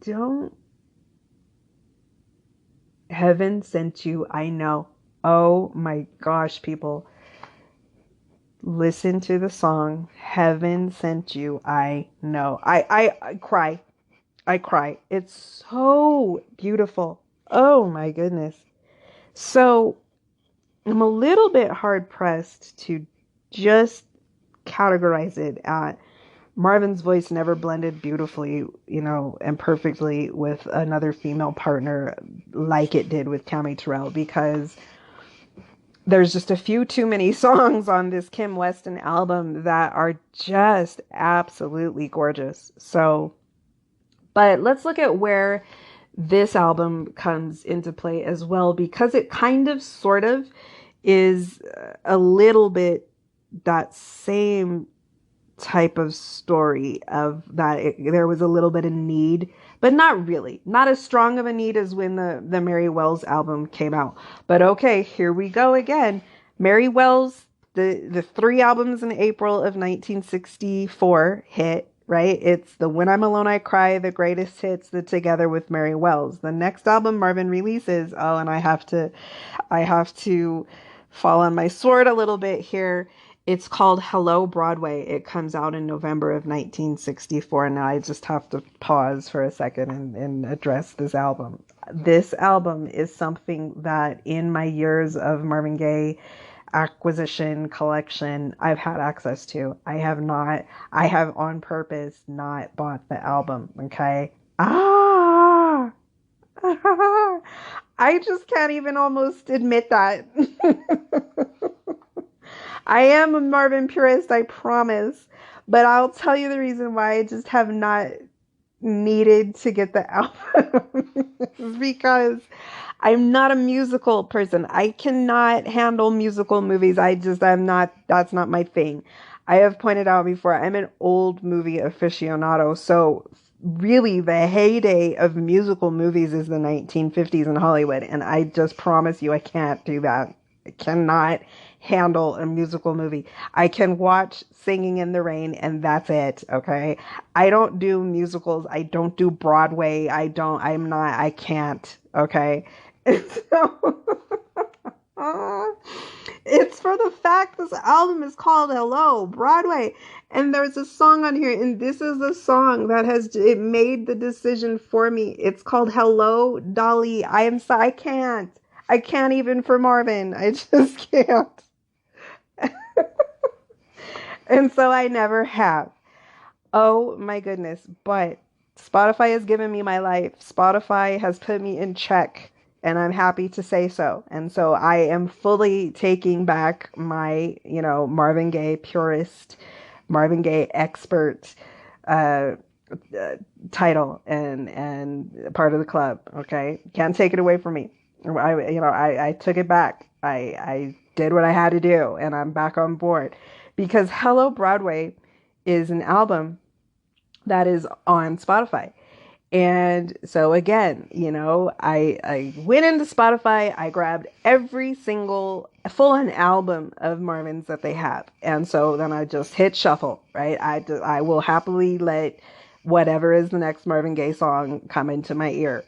[SPEAKER 1] don't. Heaven Sent You, I Know. Oh my gosh, people. Listen to the song. Heaven Sent You, I Know. I cry. I cry. It's so beautiful. Oh my goodness. So I'm a little bit hard pressed to just categorize it at Marvin's voice never blended beautifully, and perfectly with another female partner like it did with Tammi Terrell, because there's just a few too many songs on this Kim Weston album that are just absolutely gorgeous. So, but let's look at where this album comes into play as well, because it kind of sort of is a little bit that same type of story of that there was a little bit of need, but not really, not as strong of a need as when the Mary Wells album came out. But okay, here we go again. Mary Wells, the 3 albums in April of 1964 hit, right? It's the When I'm Alone I Cry, the Greatest Hits, the Together with Mary Wells. The next album Marvin releases, oh, and I have to fall on my sword a little bit here. It's called Hello Broadway. It comes out in November of 1964. Now I just have to pause for a second and address this album. This album is something that in my years of Marvin Gaye acquisition collection, I've had access to. I have on purpose not bought the album. Okay. I just can't even almost admit that. I am a Marvin purist, I promise. But I'll tell you the reason why I just have not needed to get the album. It's because I'm not a musical person. I cannot handle musical movies. That's not my thing. I have pointed out before, I'm an old movie aficionado. So really the heyday of musical movies is the 1950s in Hollywood. And I just promise you, I can't do that. I cannot handle a musical movie. I can watch Singing in the Rain and that's it. Okay. I don't do musicals. I don't do Broadway. I can't. Okay. So it's for the fact this album is called Hello Broadway. And there's a song on here, and this is the song that it made the decision for me. It's called Hello Dolly. I can't even for Marvin. I just can't. And so I never have. Oh my goodness. But Spotify has given me my life. Spotify has put me in check, and I'm happy to say so. And so I am fully taking back my, Marvin Gaye purist, Marvin Gaye expert title and part of the club. Okay. Can't take it away from me. I took it back. I did what I had to do, and I'm back on board. Because Hello Broadway is an album that is on Spotify. And so again, I went into Spotify, I grabbed every single full-on album of Marvin's that they have. And so then I just hit shuffle, right? I will happily let whatever is the next Marvin Gaye song come into my ear.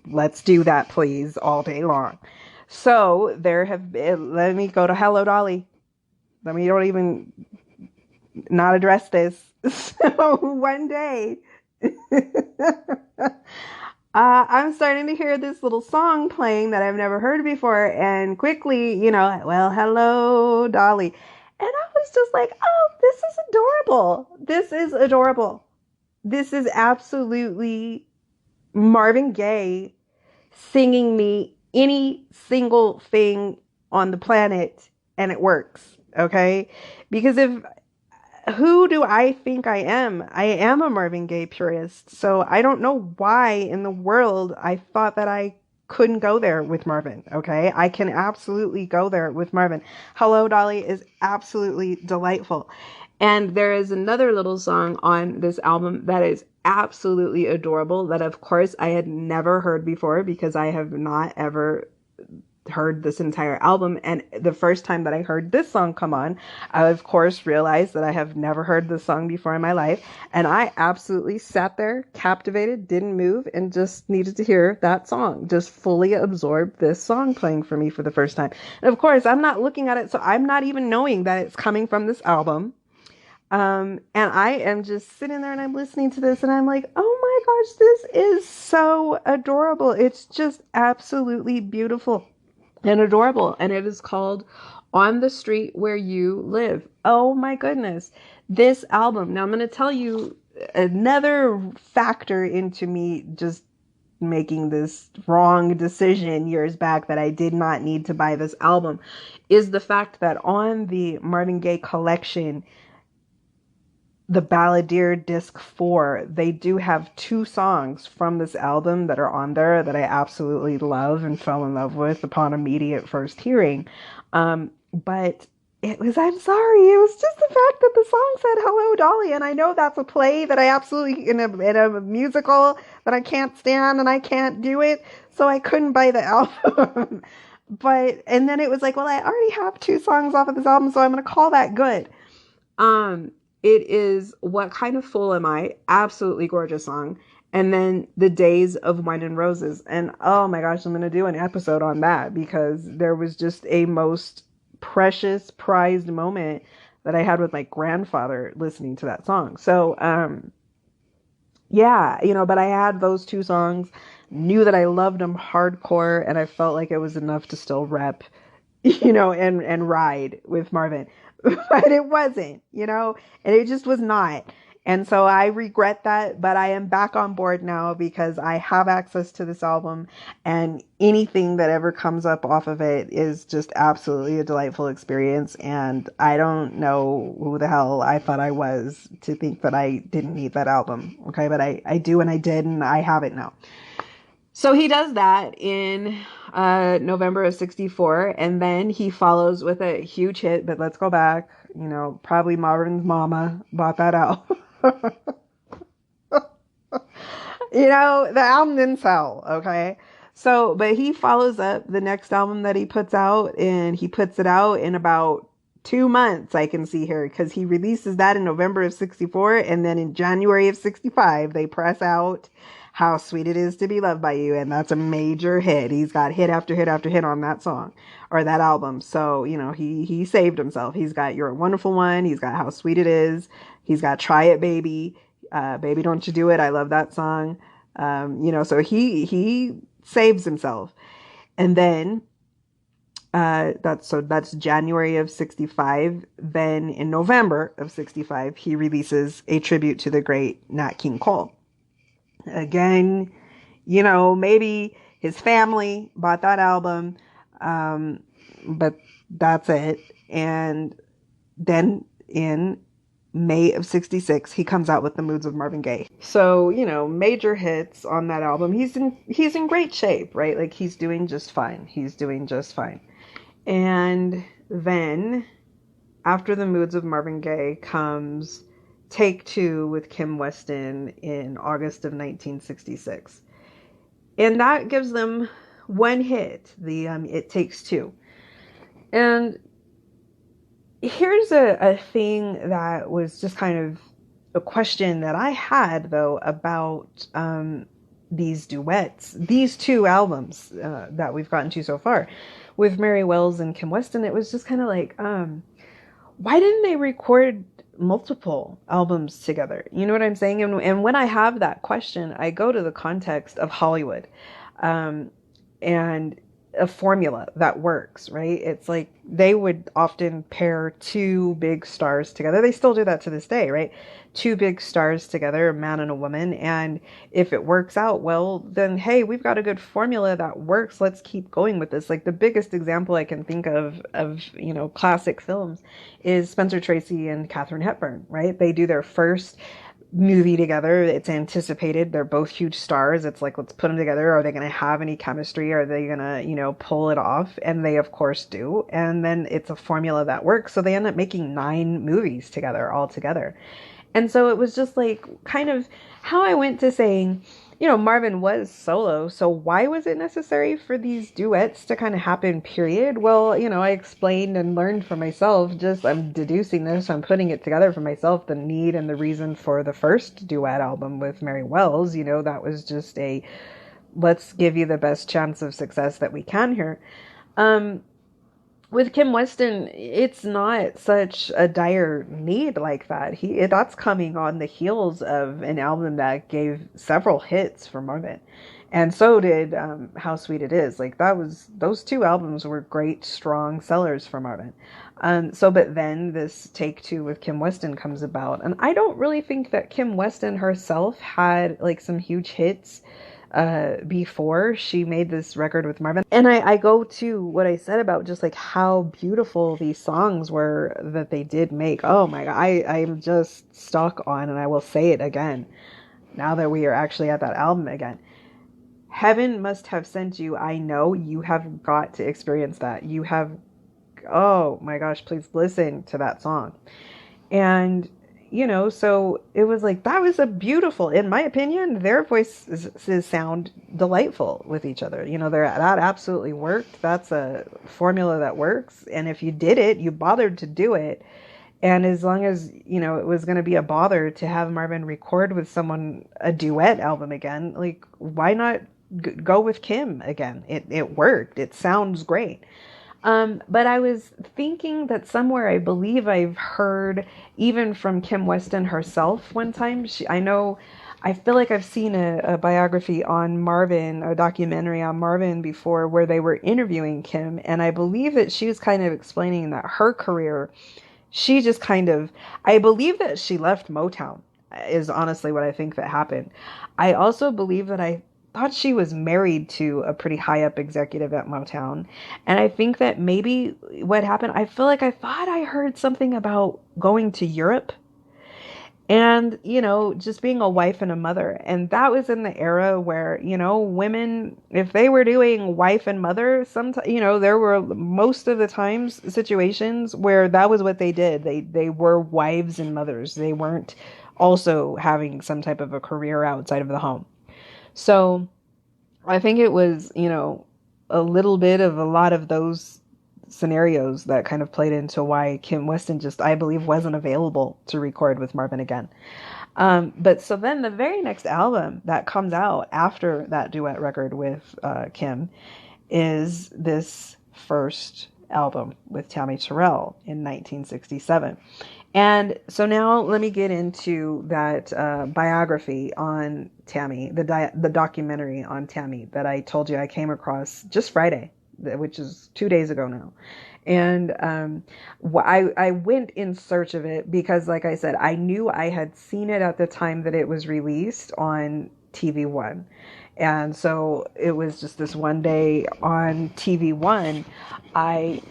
[SPEAKER 1] Let's do that, please, all day long. So let me go to Hello Dolly. Let me don't even not address this. So one day, I'm starting to hear this little song playing that I've never heard before. And quickly, well, hello, Dolly. And I was just like, oh, this is adorable. This is adorable. This is absolutely Marvin Gaye singing me any single thing on the planet, and it works. Okay? Because who do I think I am? I am a Marvin Gaye purist. So I don't know why in the world I thought that I couldn't go there with Marvin. Okay? I can absolutely go there with Marvin. Hello Dolly is absolutely delightful. And there is another little song on this album that is absolutely adorable that of course I had never heard before because I have not ever heard this entire album. And the first time that I heard this song come on, I of course realized that I have never heard this song before in my life. And I absolutely sat there captivated, didn't move, and just needed to hear that song, just fully absorb this song playing for me for the first time. And of course, I'm not looking at it, so I'm not even knowing that it's coming from this album. And I am just sitting there and I'm listening to this and I'm like, oh my gosh, this is so adorable. It's just absolutely beautiful and adorable. And it is called On the Street Where You Live. Oh my goodness. This album. Now I'm going to tell you another factor into me just making this wrong decision years back that I did not need to buy this album is the fact that on the Marvin Gaye collection, the Balladeer Disc 4, they do have 2 songs from this album that are on there that I absolutely love and fell in love with upon immediate first hearing. But I'm sorry, it was just the fact that the song said "Hello, Dolly," and I know that's a play that I absolutely in a musical that I can't stand and I can't do it, so I couldn't buy the album. But and then it was like, well, I already have two songs off of this album, so I'm gonna call that good. Um, it is "What Kind of Fool Am I?" Absolutely gorgeous song. And then "The Days of Wine and Roses." And oh my gosh, I'm going to do an episode on that because there was just a most precious, prized moment that I had with my grandfather listening to that song. So, yeah, but I had those two songs, knew that I loved them hardcore, and I felt like it was enough to still rep, and ride with Marvin. But it wasn't, and it just was not. And so I regret that, but I am back on board now because I have access to this album, and anything that ever comes up off of it is just absolutely a delightful experience. And I don't know who the hell I thought I was to think that I didn't need that album. Okay, but I do, and I did, and I have it now. So he does that in November of 64, and then he follows with a huge hit, but let's go back. Probably Marvin's mama bought that out. The album didn't sell, okay? So, but he follows up the next album that he puts out, and he puts it out in about 2 months, I can see here, because he releases that in November of 64, and then in January of 65, they press out "How Sweet It Is to Be Loved by You," and that's a major hit. He's got hit after hit after hit on that song, or that album. So, he saved himself. He's got "You're a Wonderful One," he's got "How Sweet It Is," he's got "Try It, Baby," "Baby Don't You Do It," I love that song. So he saves himself. And then that's January of 65. Then in November of 65, he releases a tribute to the great Nat King Cole. Again, maybe his family bought that album, but that's it. And then in May of 66, he comes out with "The Moods of Marvin Gaye." So, major hits on that album. He's in great shape, right? Like, he's doing just fine. And then after "The Moods of Marvin Gaye" comes "Take Two" with Kim Weston in August of 1966. And that gives them one hit, the "It Takes Two." And here's a thing that was just kind of a question that I had, though, about these duets, these two albums that we've gotten to so far with Mary Wells and Kim Weston. It was just kind of like, why didn't they record multiple albums together? You know what I'm saying? And when I have that question, I go to the context of Hollywood and a formula that works, right? It's like they would often pair two big stars together. They still do that to this day, right? Two big stars together, a man and a woman. And if it works out well, then hey, we've got a good formula that works. Let's keep going with this. Like, the biggest example I can think of classic films is Spencer Tracy and Katharine Hepburn, right? They do their first movie together. It's anticipated. They're both huge stars. It's like, let's put them together. Are they going to have any chemistry? Are they going to, pull it off? And they, of course, do. And then it's a formula that works. So they end up making 9 movies together, all together. And so it was just like kind of how I went to saying, Marvin was solo. So why was it necessary for these duets to kind of happen, period? Well, I explained and learned for myself. I'm deducing this. I'm putting it together for myself, the need and the reason for the first duet album with Mary Wells. That was just let's give you the best chance of success that we can here. With Kim Weston, it's not such a dire need like that. That's coming on the heels of an album that gave several hits for Marvin, and so did "How Sweet It Is." Like, those two albums were great, strong sellers for Marvin. But then this "Take Two" with Kim Weston comes about, and I don't really think that Kim Weston herself had like some huge hits before she made this record with Marvin. And I go to what I said about just like how beautiful these songs were that they did make. Oh my God, I'm just stuck on, and I will say it again now that we are actually at that album again. Heaven Must Have Sent You. I know you have got to experience that. You have like, oh my gosh, please listen to that song. And, so it was like, that was a beautiful, in my opinion, their voices sound delightful with each other. That absolutely worked. That's a formula that works. And if you did it, you bothered to do it. And as long as, it was going to be a bother to have Marvin record with someone a duet album again, like, why not go with Kim again? It worked. It sounds great. But I was thinking that somewhere, I believe I've heard, even from Kim Weston herself one time, I feel like I've seen a biography on Marvin, a documentary on Marvin before, where they were interviewing Kim. And I believe that she was kind of explaining that her career, she just kind of, I believe that she left Motown, is honestly what I think that happened. I also believe that I thought she was married to a pretty high up executive at Motown. And I think that maybe what happened, I feel like I thought I heard something about going to Europe and, just being a wife and a mother. And that was in the era where, women, if they were doing wife and mother, sometimes, there were most of the times situations where that was what they did. They were wives and mothers. They weren't also having some type of a career outside of the home. So I think it was, a little bit of a lot of those scenarios that kind of played into why Kim Weston just, I believe, wasn't available to record with Marvin again. But so then the very next album that comes out after that duet record with Kim is this first album with Tammi Terrell in 1967. And so now let me get into that biography on Tammi, the documentary on Tammi that I told you I came across just Friday, which is 2 days ago now. And I went in search of it because, like I said, I knew I had seen it at the time that it was released on TV One. And so it was just this one day on TV One, I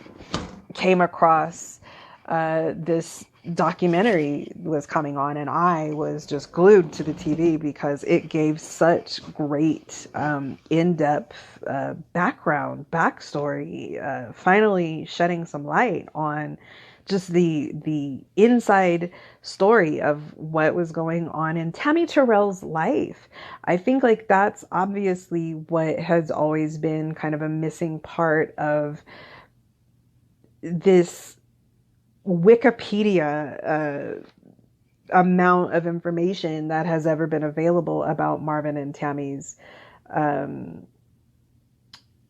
[SPEAKER 1] came across this documentary was coming on, and I was just glued to the TV because it gave such great in-depth backstory, finally shedding some light on just the inside story of what was going on in Tammi Terrell's life. I think like that's obviously what has always been kind of a missing part of this Wikipedia amount of information that has ever been available about Marvin and Tammi's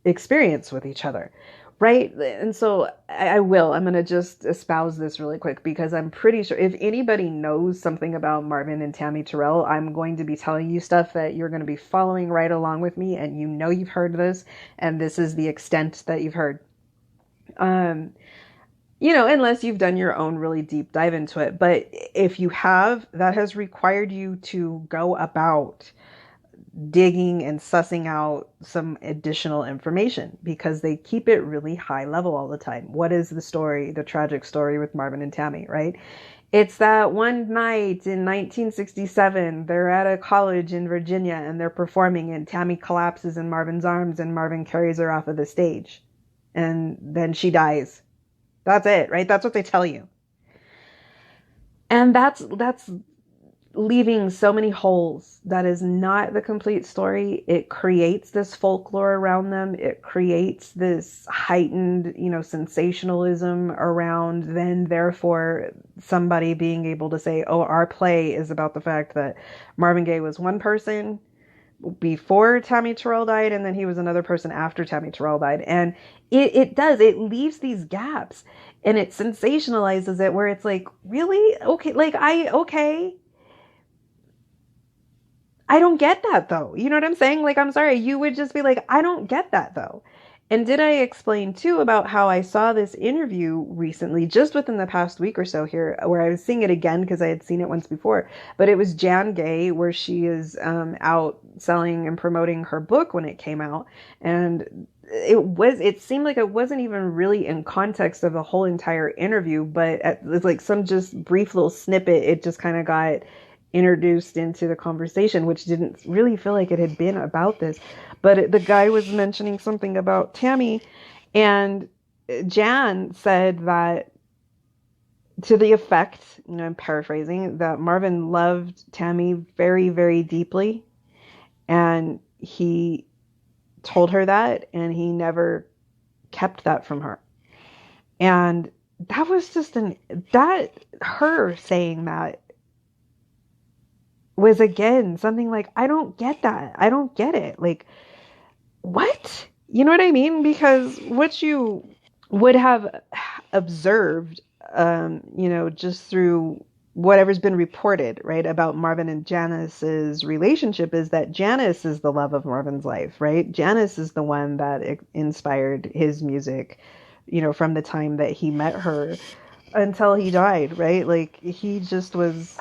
[SPEAKER 1] experience with each other. Right. And so I'm going to just espouse this really quick because I'm pretty sure if anybody knows something about Marvin and Tammi Terrell, I'm going to be telling you stuff that you're going to be following right along with me. And you've heard this, and this is the extent that you've heard. Unless you've done your own really deep dive into it. But if you have, that has required you to go about digging and sussing out some additional information because they keep it really high level all the time. What is the story, the tragic story with Marvin and Tammi, right? It's that one night in 1967, they're at a college in Virginia and they're performing and Tammi collapses in Marvin's arms and Marvin carries her off of the stage and then she dies. That's it, right? That's what they tell you. And that's leaving so many holes. That is not the complete story. It creates this folklore around them. It creates this heightened, sensationalism around then, therefore, somebody being able to say, oh, our play is about the fact that Marvin Gaye was one person before Tammi Terrell died, and then he was another person after Tammi Terrell died. And it leaves these gaps and it sensationalizes it where it's like, really? Okay. I don't get that though. You know what I'm saying? Like, I'm sorry. You would just be like, I don't get that though. And did I explain too about how I saw this interview recently, just within the past week or so here, where I was seeing it again because I had seen it once before, but it was Jan Gaye, where she is out selling and promoting her book when it came out. And it seemed like it wasn't even really in context of the whole entire interview, but it's like some just brief little snippet, it just kind of got introduced into the conversation, which didn't really feel like it had been about this. But the guy was mentioning something about Tammi, and Jan said that, to the effect, I'm paraphrasing, that Marvin loved Tammi very, very deeply, and he told her that, and he never kept that from her. And that was just her saying that was, again, something like, I don't get that. I don't get it. Like, what? You know what I mean? Because what you would have observed, just through whatever's been reported, right, about Marvin and Janice's relationship, is that Janice is the love of Marvin's life, right? Janice is the one that inspired his music, from the time that he met her until he died, right? Like, he just was,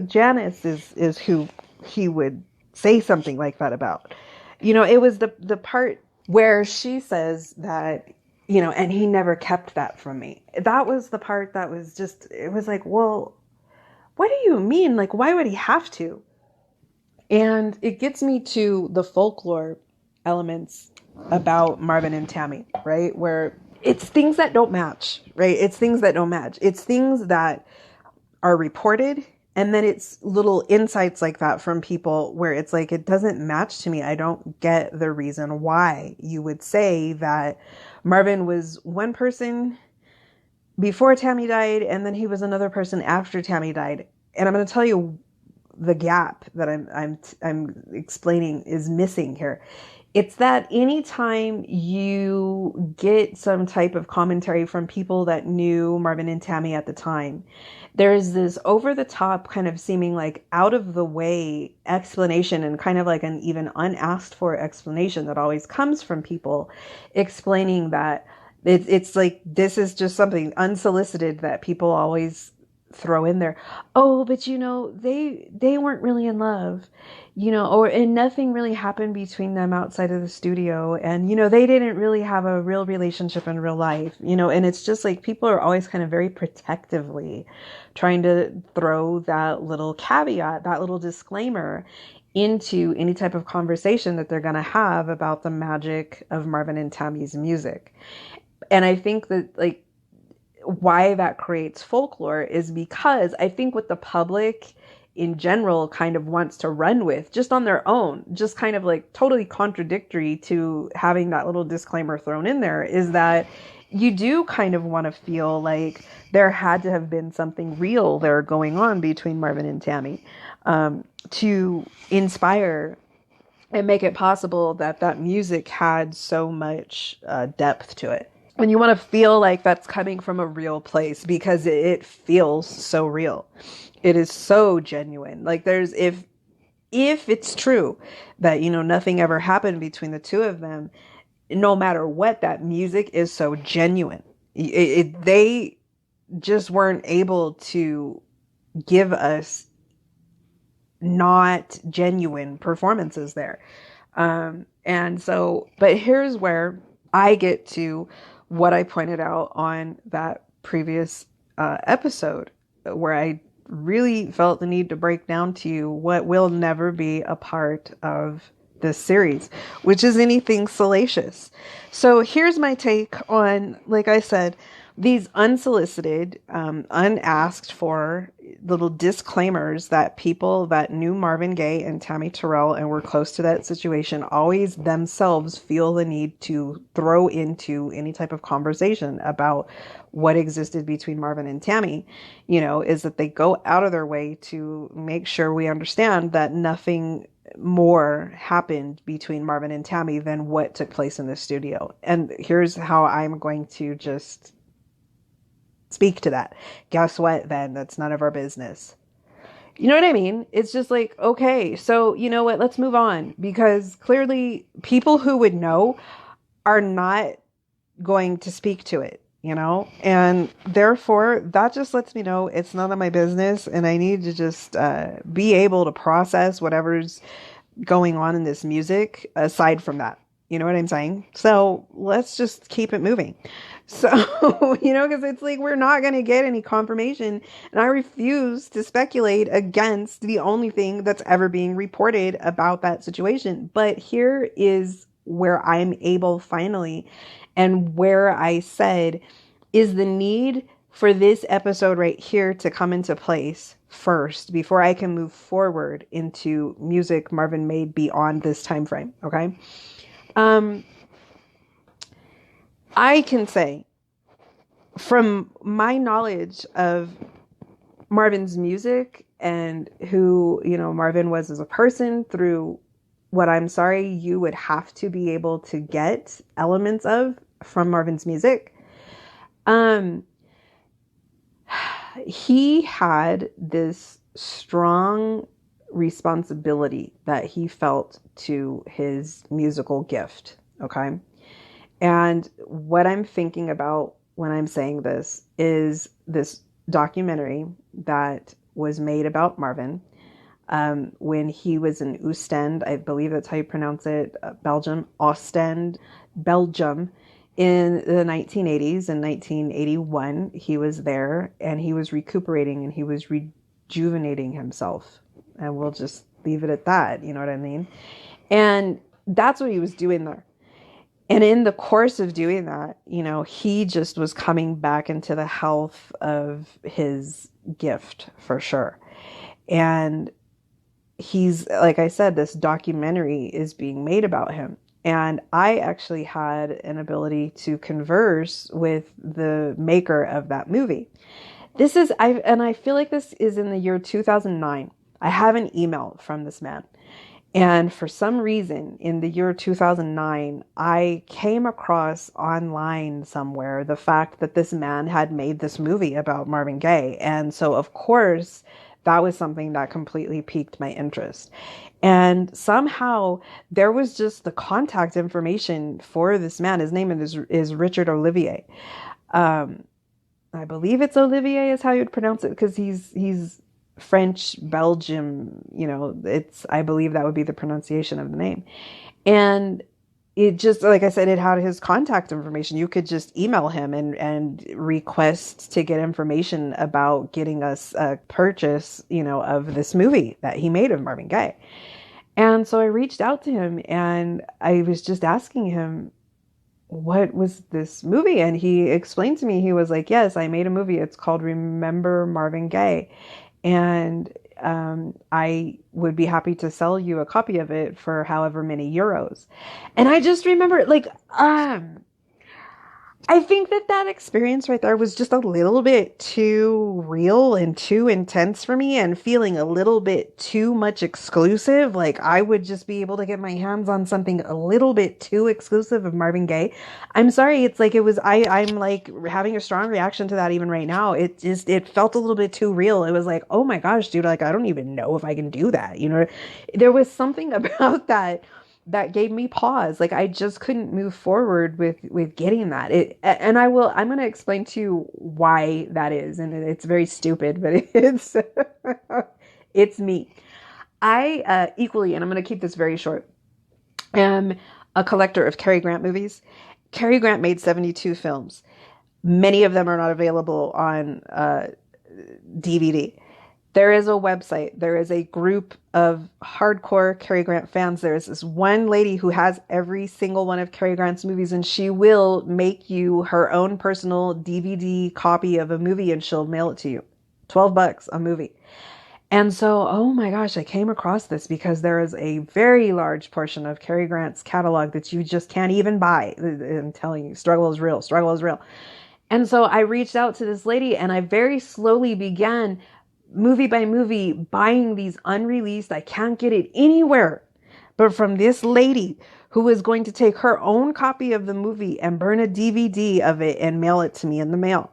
[SPEAKER 1] Janice is who he would say something like that about. It was the part where she says that, and he never kept that from me. That was the part that was just, it was like, well, what do you mean? Like, why would he have to? And it gets me to the folklore elements about Marvin and Tammi, right? Where it's things that don't match, right? It's things that don't match. It's things that are reported, and then it's little insights like that from people where it's like, it doesn't match to me. I don't get the reason why you would say that Marvin was one person before Tammi died, and then he was another person after Tammi died. And I'm going to tell you the gap that I'm explaining is missing here. It's that anytime you get some type of commentary from people that knew Marvin and Tammi at the time, there's this over the top kind of seeming like out of the way explanation, and kind of like an even unasked for explanation that always comes from people explaining that it's like, this is just something unsolicited that people always throw in there. Oh, but they weren't really in love, and nothing really happened between them outside of the studio. And, they didn't really have a real relationship in real life, and it's just like, people are always kind of very protectively trying to throw that little caveat, that little disclaimer into any type of conversation that they're going to have about the magic of Marvin and Tammi's music. And I think that, like, why that creates folklore is because I think what the public in general kind of wants to run with just on their own, just kind of like totally contradictory to having that little disclaimer thrown in there, is that you do kind of want to feel like there had to have been something real there going on between Marvin and Tammi, to inspire and make it possible that music had so much depth to it. And you want to feel like that's coming from a real place, because it feels so real. It is so genuine. Like, if it's true that, nothing ever happened between the two of them, no matter what, that music is so genuine. They just weren't able to give us not genuine performances there. And so, but here's where I get to what I pointed out on that previous episode, where I really felt the need to break down to you what will never be a part of this series, which is anything salacious. So here's my take on, like I said, these unsolicited, unasked for little disclaimers that people that knew Marvin Gaye and Tammi Terrell and were close to that situation always themselves feel the need to throw into any type of conversation about what existed between Marvin and Tammi, is that they go out of their way to make sure we understand that nothing more happened between Marvin and Tammi than what took place in the studio. And here's how I'm going to just speak to that. Guess what, then? That's none of our business. You know what I mean? It's just like, okay, so you know what? Let's move on, because clearly people who would know are not going to speak to it, and therefore that just lets me know it's none of my business, and I need to just be able to process whatever's going on in this music aside from that. You know what I'm saying? So let's just keep it moving. So, because it's like, we're not going to get any confirmation, and I refuse to speculate against the only thing that's ever being reported about that situation. But here is where I'm able finally, and where I said, is the need for this episode right here to come into place first before I can move forward into music Marvin made beyond this time frame. Okay. I can say from my knowledge of Marvin's music and who, Marvin was as a person through what I'm sorry you would have to be able to get elements of from Marvin's music. He had this strong responsibility that he felt to his musical gift. Okay. And what I'm thinking about when I'm saying this is this documentary that was made about Marvin when he was in Ostend, I believe that's how you pronounce it, Belgium, Ostend, Belgium, in the 1980s. In 1981, he was there and he was recuperating and he was rejuvenating himself. And we'll just leave it at that. You know what I mean? And that's what he was doing there. And in the course of doing that, he just was coming back into the health of his gift for sure. And he's, like I said, this documentary is being made about him. And I actually had an ability to converse with the maker of that movie. I feel like this is in the year 2009. I have an email from this man. And for some reason, in the year 2009, I came across online somewhere the fact that this man had made this movie about Marvin Gaye. And so, of course, that was something that completely piqued my interest. And somehow there was just the contact information for this man. His name is Richard Olivier. I believe it's Olivier is how you'd pronounce it, because he's French, Belgium, I believe that would be the pronunciation of the name. And it just, like I said, it had his contact information. You could just email him and request to get information about getting us a purchase, of this movie that he made of Marvin Gaye. And so I reached out to him and I was just asking him, what was this movie? And he explained to me, he was like, yes, I made a movie. It's called Remember Marvin Gaye. And I would be happy to sell you a copy of it for however many euros. And I just remember, I think that experience right there was just a little bit too real and too intense for me, and feeling a little bit too much exclusive. Like I would just be able to get my hands on something a little bit too exclusive of Marvin Gaye. I'm sorry. It's like I'm like having a strong reaction to that even right now. It felt a little bit too real. It was like, oh my gosh, dude, like I don't even know if I can do that. There was something about that gave me pause. Like I just couldn't move forward with getting that. I'm going to explain to you why that is. And it's very stupid, but it's me. I equally, and I'm going to keep this very short, am a collector of Cary Grant movies. Cary Grant made 72 films. Many of them are not available on DVD. There is a website. There is a group of hardcore Cary Grant fans. There is this one lady who has every single one of Cary Grant's movies, and she will make you her own personal DVD copy of a movie and she'll mail it to you. $12 a movie. And so, oh my gosh, I came across this because there is a very large portion of Cary Grant's catalog that you just can't even buy. I'm telling you, struggle is real. Struggle is real. And so I reached out to this lady and I very slowly began movie by movie, buying these unreleased, I can't get it anywhere, but from this lady who was going to take her own copy of the movie and burn a DVD of it and mail it to me in the mail.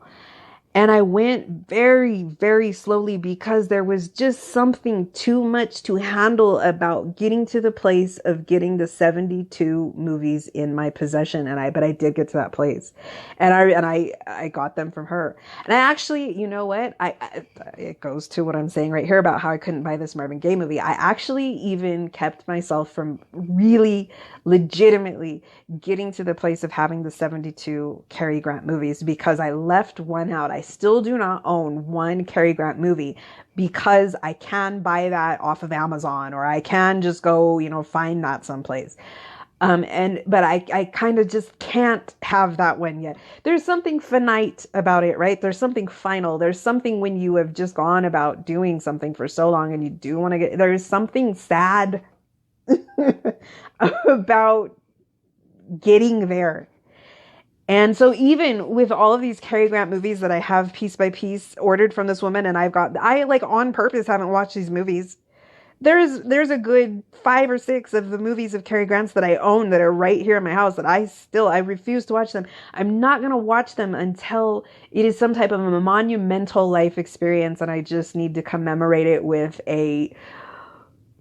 [SPEAKER 1] And I went very, very slowly because there was just something too much to handle about getting to the place of getting the 72 movies in my possession. But I did get to that place, and I got them from her. And I actually, you know what? It goes to what I'm saying right here about how I couldn't buy this Marvin Gaye movie. I actually even kept myself from really legitimately getting to the place of having the 72 Cary Grant movies because I left one out. I still do not own one Cary Grant movie because I can buy that off of Amazon, or I can just go, find that someplace. But I kind of just can't have that one yet. There's something finite about it, right? There's something final. There's something when you have just gone about doing something for so long and you do want to there's something sad about getting there. And so even with all of these Cary Grant movies that I have piece by piece ordered from this woman, and I like on purpose haven't watched these movies. There's a good 5 or 6 of the movies of Cary Grant's that I own that are right here in my house that I refuse to watch them. I'm not going to watch them until it is some type of a monumental life experience and I just need to commemorate it with a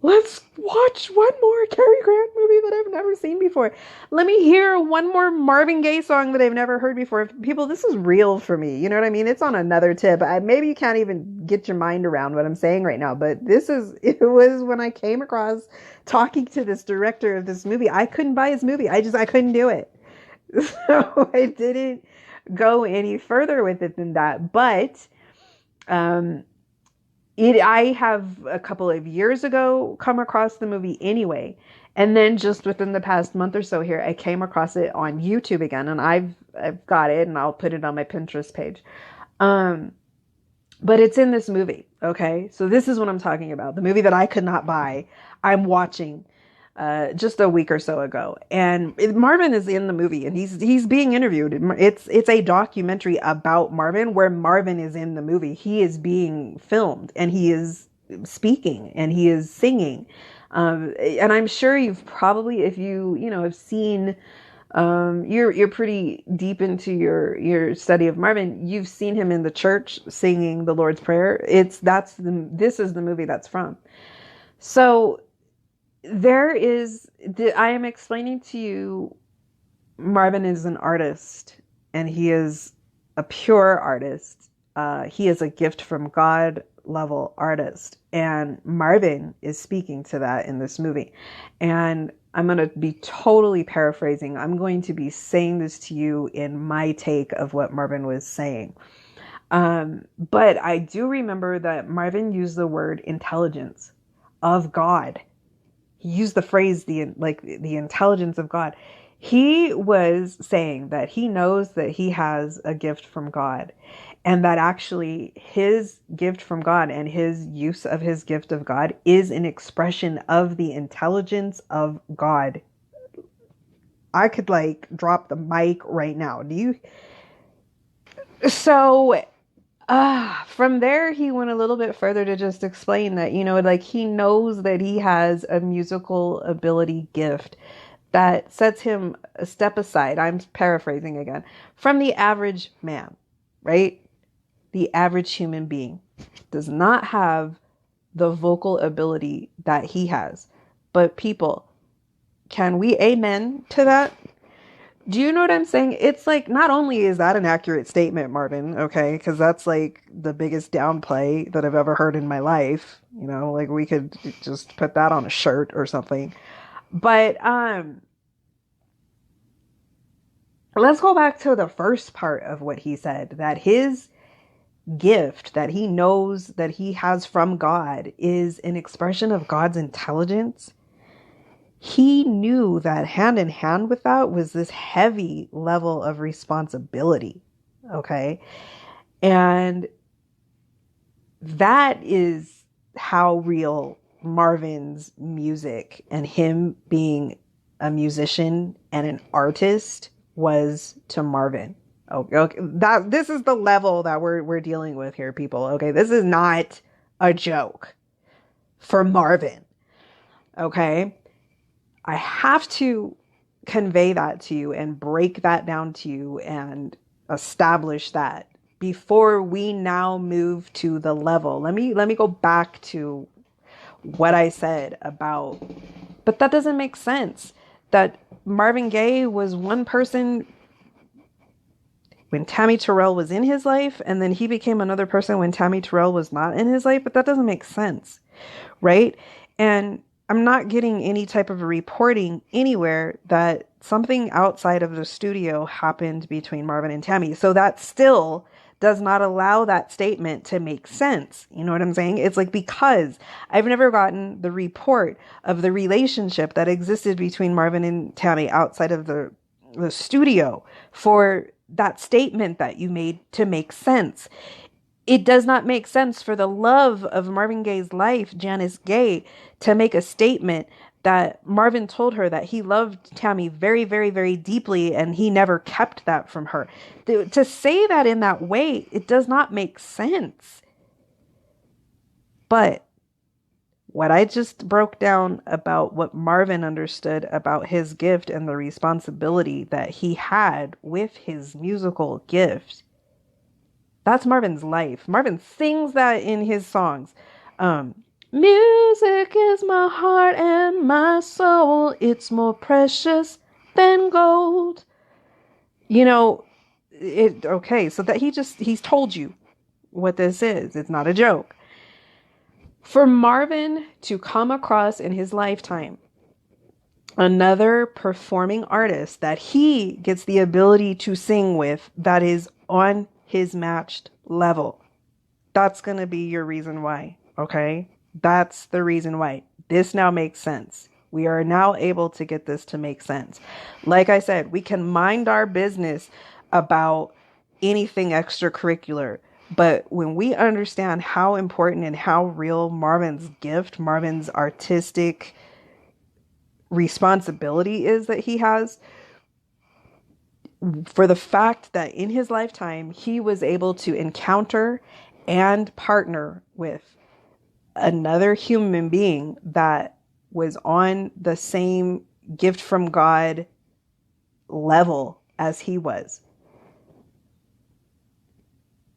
[SPEAKER 1] let's watch one more Cary Grant movie that I've never seen before. Let me hear one more Marvin Gaye song that I've never heard before. People, this is real for me. You know what I mean? It's on another tip. Maybe you can't even get your mind around what I'm saying right now, but it was when I came across talking to this director of this movie. I couldn't buy his movie. I couldn't do it. So I didn't go any further with it than that. But, I have a couple of years ago come across the movie anyway. And then just within the past month or so here, I came across it on YouTube again. And I've got it and I'll put it on my Pinterest page. But it's in this movie. Okay. So this is what I'm talking about. The movie that I could not buy. I'm watching just a week or so ago. And Marvin is in the movie and he's being interviewed. It's a documentary about Marvin where Marvin is in the movie. He is being filmed and he is speaking and he is singing. And I'm sure you've probably, if you have seen, you're pretty deep into your study of Marvin. You've seen him in the church singing the Lord's Prayer. This is the movie that's from. So I am explaining to you, Marvin is an artist and he is a pure artist. He is a gift from God level artist. And Marvin is speaking to that in this movie. And I'm going to be totally paraphrasing. I'm going to be saying this to you in my take of what Marvin was saying. But I do remember that Marvin used the word intelligence of God. He used the phrase, the intelligence of God. He was saying that he knows that he has a gift from God and that actually his gift from God and his use of his gift of God is an expression of the intelligence of God. I could drop the mic right now. From there, he went a little bit further to just explain that, he knows that he has a musical ability gift that sets him a step aside. I'm paraphrasing again, from the average man, right? The average human being does not have the vocal ability that he has. But people, can we amen to that? Do you know what I'm saying? It's not only is that an accurate statement, Marvin, okay, because that's the biggest downplay that I've ever heard in my life. We could just put that on a shirt or something. But let's go back to the first part of what he said, that his gift that he knows that he has from God is an expression of God's intelligence. He knew that hand in hand with that was this heavy level of responsibility. Okay. And that is how real Marvin's music and him being a musician and an artist was to Marvin. Okay. This is the level that we're dealing with here, people. Okay. This is not a joke for Marvin. Okay. I have to convey that to you and break that down to you and establish that before we now move to the level. Let me go back to what I said about, but that doesn't make sense. That Marvin Gaye was one person when Tammi Terrell was in his life, and then he became another person when Tammi Terrell was not in his life, but that doesn't make sense, right? And I'm not getting any type of reporting anywhere that something outside of the studio happened between Marvin and Tammi. So that still does not allow that statement to make sense. You know what I'm saying? It's like, because I've never gotten the report of the relationship that existed between Marvin and Tammi outside of the studio for that statement that you made to make sense. It does not make sense for the love of Marvin Gaye's life, Janice Gaye, to make a statement that Marvin told her that he loved Tammi very, very, very deeply, and he never kept that from her. To say that in that way, it does not make sense. But what I just broke down about what Marvin understood about his gift and the responsibility that he had with his musical gift, that's Marvin's life. Marvin sings that in his songs. Music is my heart and my soul. It's more precious than gold. You know, okay, so that he's told you what this is. It's not a joke. For Marvin to come across in his lifetime another performing artist that he gets the ability to sing with that is on his matched level, that's going to be your reason why, okay? That's the reason why. This now makes sense. We are now able to get this to make sense. Like I said, we can mind our business about anything extracurricular, but when we understand how important and how real Marvin's gift, Marvin's artistic responsibility is that he has, for the fact that in his lifetime, he was able to encounter and partner with another human being that was on the same gift from God level as he was.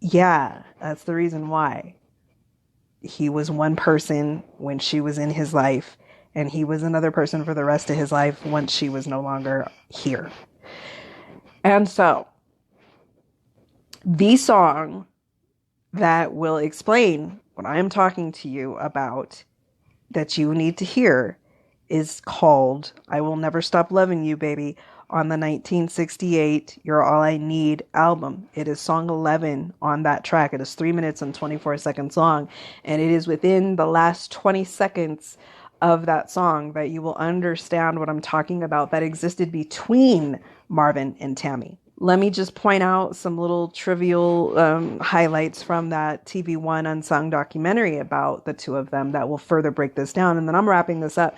[SPEAKER 1] Yeah, that's the reason why. He was one person when she was in his life, and he was another person for the rest of his life once she was no longer here. And so, the song that will explain what I am talking to you about, that you need to hear, is called I Will Never Stop Loving You, Baby, on the 1968 You're All I Need album. It is song 11 on that track. It is 3 minutes and 24 seconds long, and it is within the last 20 seconds of that song that you will understand what I'm talking about that existed between Marvin and Tammi. Let me just point out some little trivial highlights from that TV One unsung documentary about the two of them that will further break this down, and then I'm wrapping this up.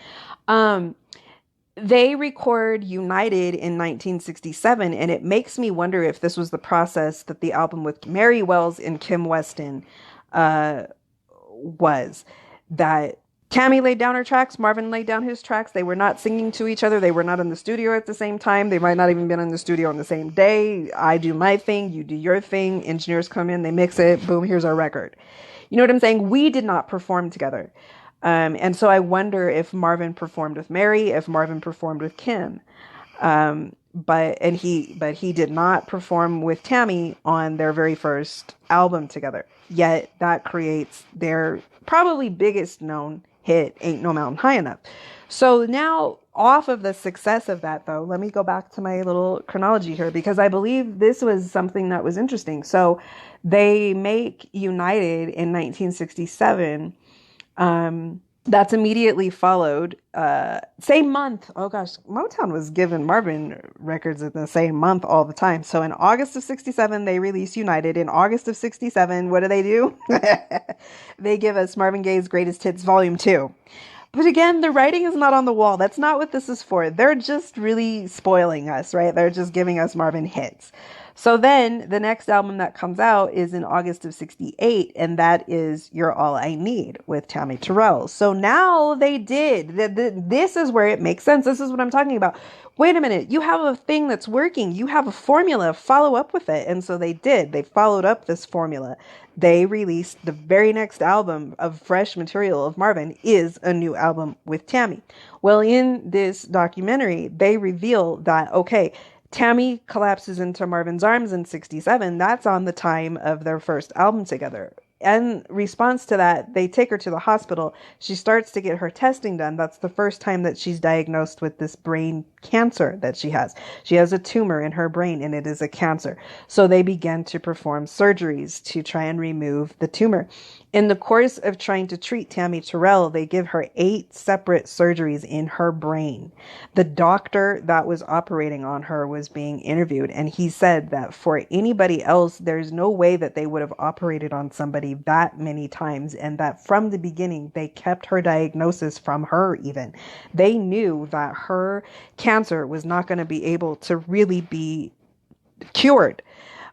[SPEAKER 1] They record United in 1967, and it makes me wonder if this was the process that the album with Mary Wells and Kim Weston was. That Tammi laid down her tracks, Marvin laid down his tracks. They were not singing to each other. They were not in the studio at the same time. They might not even been in the studio on the same day. I do my thing, you do your thing. Engineers come in, they mix it, boom, here's our record. You know what I'm saying? We did not perform together. And so I wonder if Marvin performed with Mary, if Marvin performed with Kim. But he did not perform with Tammi on their very first album together. Yet that creates their probably biggest known hit, Ain't No Mountain High Enough. So now, off of the success of that, though, let me go back to my little chronology here, because I believe this was something that was interesting. So they make United in 1967. That's immediately followed, same month. Oh gosh, Motown was giving Marvin records in the same month all the time. So in August of 67, they release United. In August of 67, what do? They give us Marvin Gaye's Greatest Hits Volume 2. But again, the writing is not on the wall. That's not what this is for. They're just really spoiling us, right? They're just giving us Marvin hits. So then the next album that comes out is in August of 68, and that is You're All I Need with Tammi Terrell. So now they did. This is where it makes sense. This is what I'm talking about. Wait a minute. You have a thing that's working. You have a formula. Follow up with it. And so they did. They followed up this formula. They released the very next album of fresh material of Marvin is a new album with Tammi. Well, in this documentary, they reveal that, okay, Tammi collapses into Marvin's arms in 67. That's on the time of their first album together. in response to that, they take her to the hospital. She starts to get her testing done. That's the first time that she's diagnosed with this brain cancer that she has. She has a tumor in her brain, and it is a cancer. So they begin to perform surgeries to try and remove the tumor. In the course of trying to treat Tammi Terrell, they give her 8 separate surgeries in her brain. The doctor that was operating on her was being interviewed, and he said that for anybody else, there's no way that they would have operated on somebody that many times, and that from the beginning, they kept her diagnosis from her even. They knew that her cancer was not going to be able to really be cured.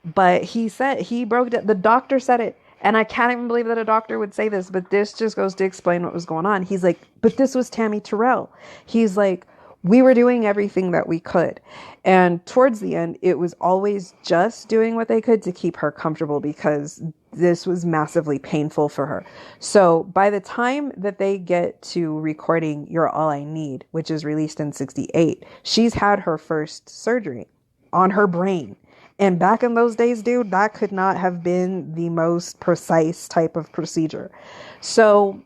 [SPEAKER 1] But he said, he broke it. The doctor said it. And I can't even believe that a doctor would say this, but this just goes to explain what was going on. He's like, but this was Tammi Terrell. He's like, we were doing everything that we could. And towards the end, it was always just doing what they could to keep her comfortable, because this was massively painful for her. So by the time that they get to recording You're All I Need, which is released in 1968, she's had her first surgery on her brain. And back in those days, dude, that could not have been the most precise type of procedure. So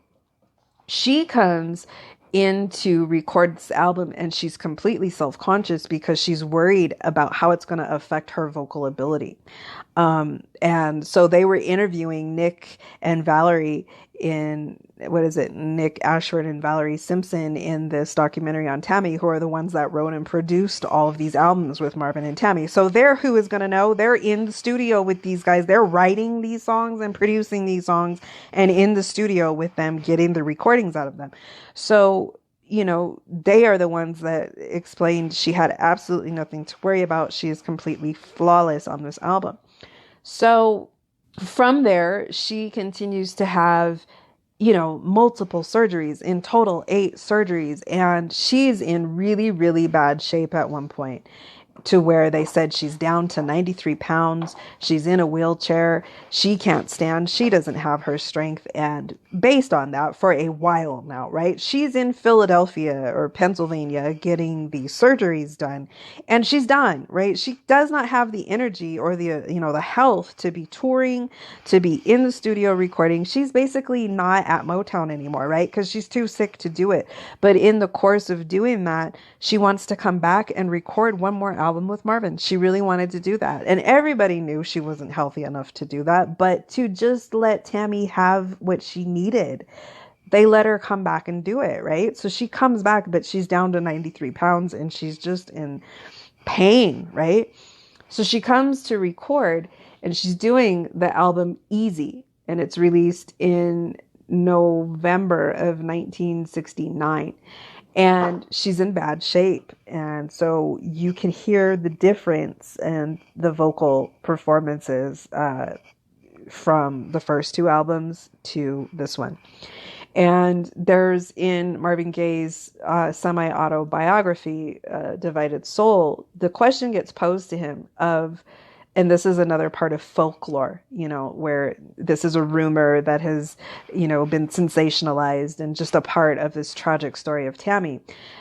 [SPEAKER 1] she comes in to record this album, and she's completely self-conscious because she's worried about how it's going to affect her vocal ability. And so they were interviewing Nick and Valerie in, Nick Ashford and Valerie Simpson in this documentary on Tammi, who are the ones that wrote and produced all of these albums with Marvin and Tammi. So they're who is going to know. They're in the studio with these guys. They're writing these songs and producing these songs, and in the studio with them, getting the recordings out of them. So, they are the ones that explained she had absolutely nothing to worry about. She is completely flawless on this album. So from there, she continues to have, multiple surgeries, in total 8 surgeries. And she's in really, really bad shape at one point, to where they said she's down to 93 pounds. She's in a wheelchair. She can't stand. She doesn't have her strength. And based on that, for a while now, right? She's in Philadelphia or Pennsylvania getting the surgeries done, and she's done, right? She does not have the energy or the health to be touring, to be in the studio recording. She's basically not at Motown anymore, right? Because she's too sick to do it. But in the course of doing that, she wants to come back and record one more album with Marvin. She really wanted to do that. And everybody knew she wasn't healthy enough to do that, but to just let Tammi have what she needed, they let her come back and do it, right? So she comes back, but she's down to 93 pounds and she's just in pain, right? So she comes to record, and she's doing the album Easy, and it's released in November of 1969. And she's in bad shape. And so you can hear the difference in the vocal performances from the first 2 albums to this one. And there's, in Marvin Gaye's semi-autobiography, Divided Soul, the question gets posed to him of, and this is another part of folklore, where this is a rumor that has, been sensationalized and just a part of this tragic story of Tammi.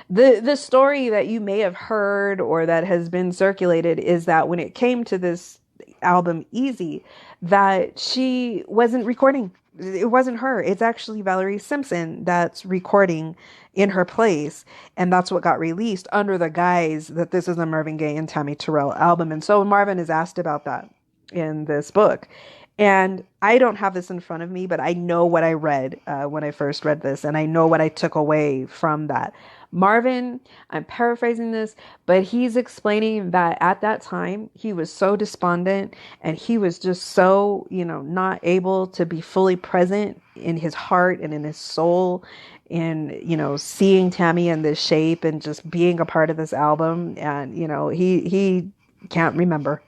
[SPEAKER 1] The story that you may have heard or that has been circulated is that when it came to this album Easy, that she wasn't recording. It wasn't her. It's actually Valerie Simpson that's recording in her place. And that's what got released under the guise that this is a Marvin Gaye and Tammi Terrell album. And so Marvin is asked about that in this book. And I don't have this in front of me, but I know what I read when I first read this. And I know what I took away from that. Marvin, I'm paraphrasing this, but he's explaining that at that time, he was so despondent and he was just so, not able to be fully present in his heart and in his soul in, seeing Tammi in this shape and just being a part of this album. And, he can't remember.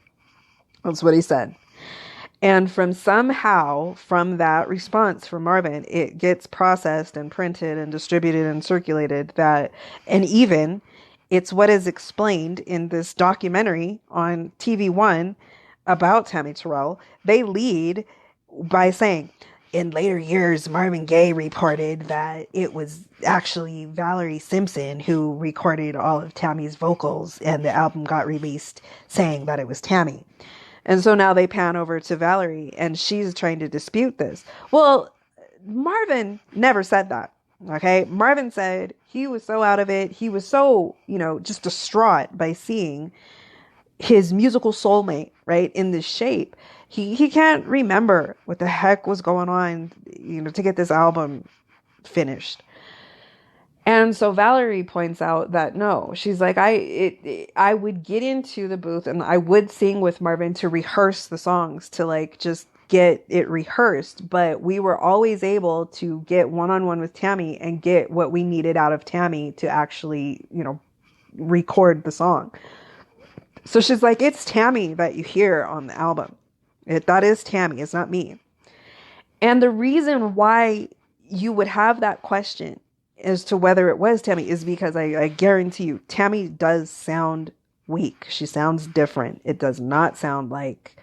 [SPEAKER 1] That's what he said. And from that response from Marvin, it gets processed and printed and distributed and circulated and even it's what is explained in this documentary on TV1 about Tammi Terrell. They lead by saying, in later years, Marvin Gaye reported that it was actually Valerie Simpson who recorded all of Tammy's vocals, and the album got released saying that it was Tammi. And so now they pan over to Valerie and she's trying to dispute this. Well, Marvin never said that. Okay. Marvin said he was so out of it. He was so, just distraught by seeing his musical soulmate, right, in this shape. He can't remember what the heck was going on, to get this album finished. And so Valerie points out that no, she's like, I would get into the booth and I would sing with Marvin to rehearse the songs, to like just get it rehearsed. But we were always able to get one-on-one with Tammi and get what we needed out of Tammi to actually, record the song. So she's like, it's Tammi that you hear on the album. That is Tammi. It's not me. And the reason why you would have that question as to whether it was Tammi is because I guarantee you, Tammi does sound weak. She sounds different. It does not sound like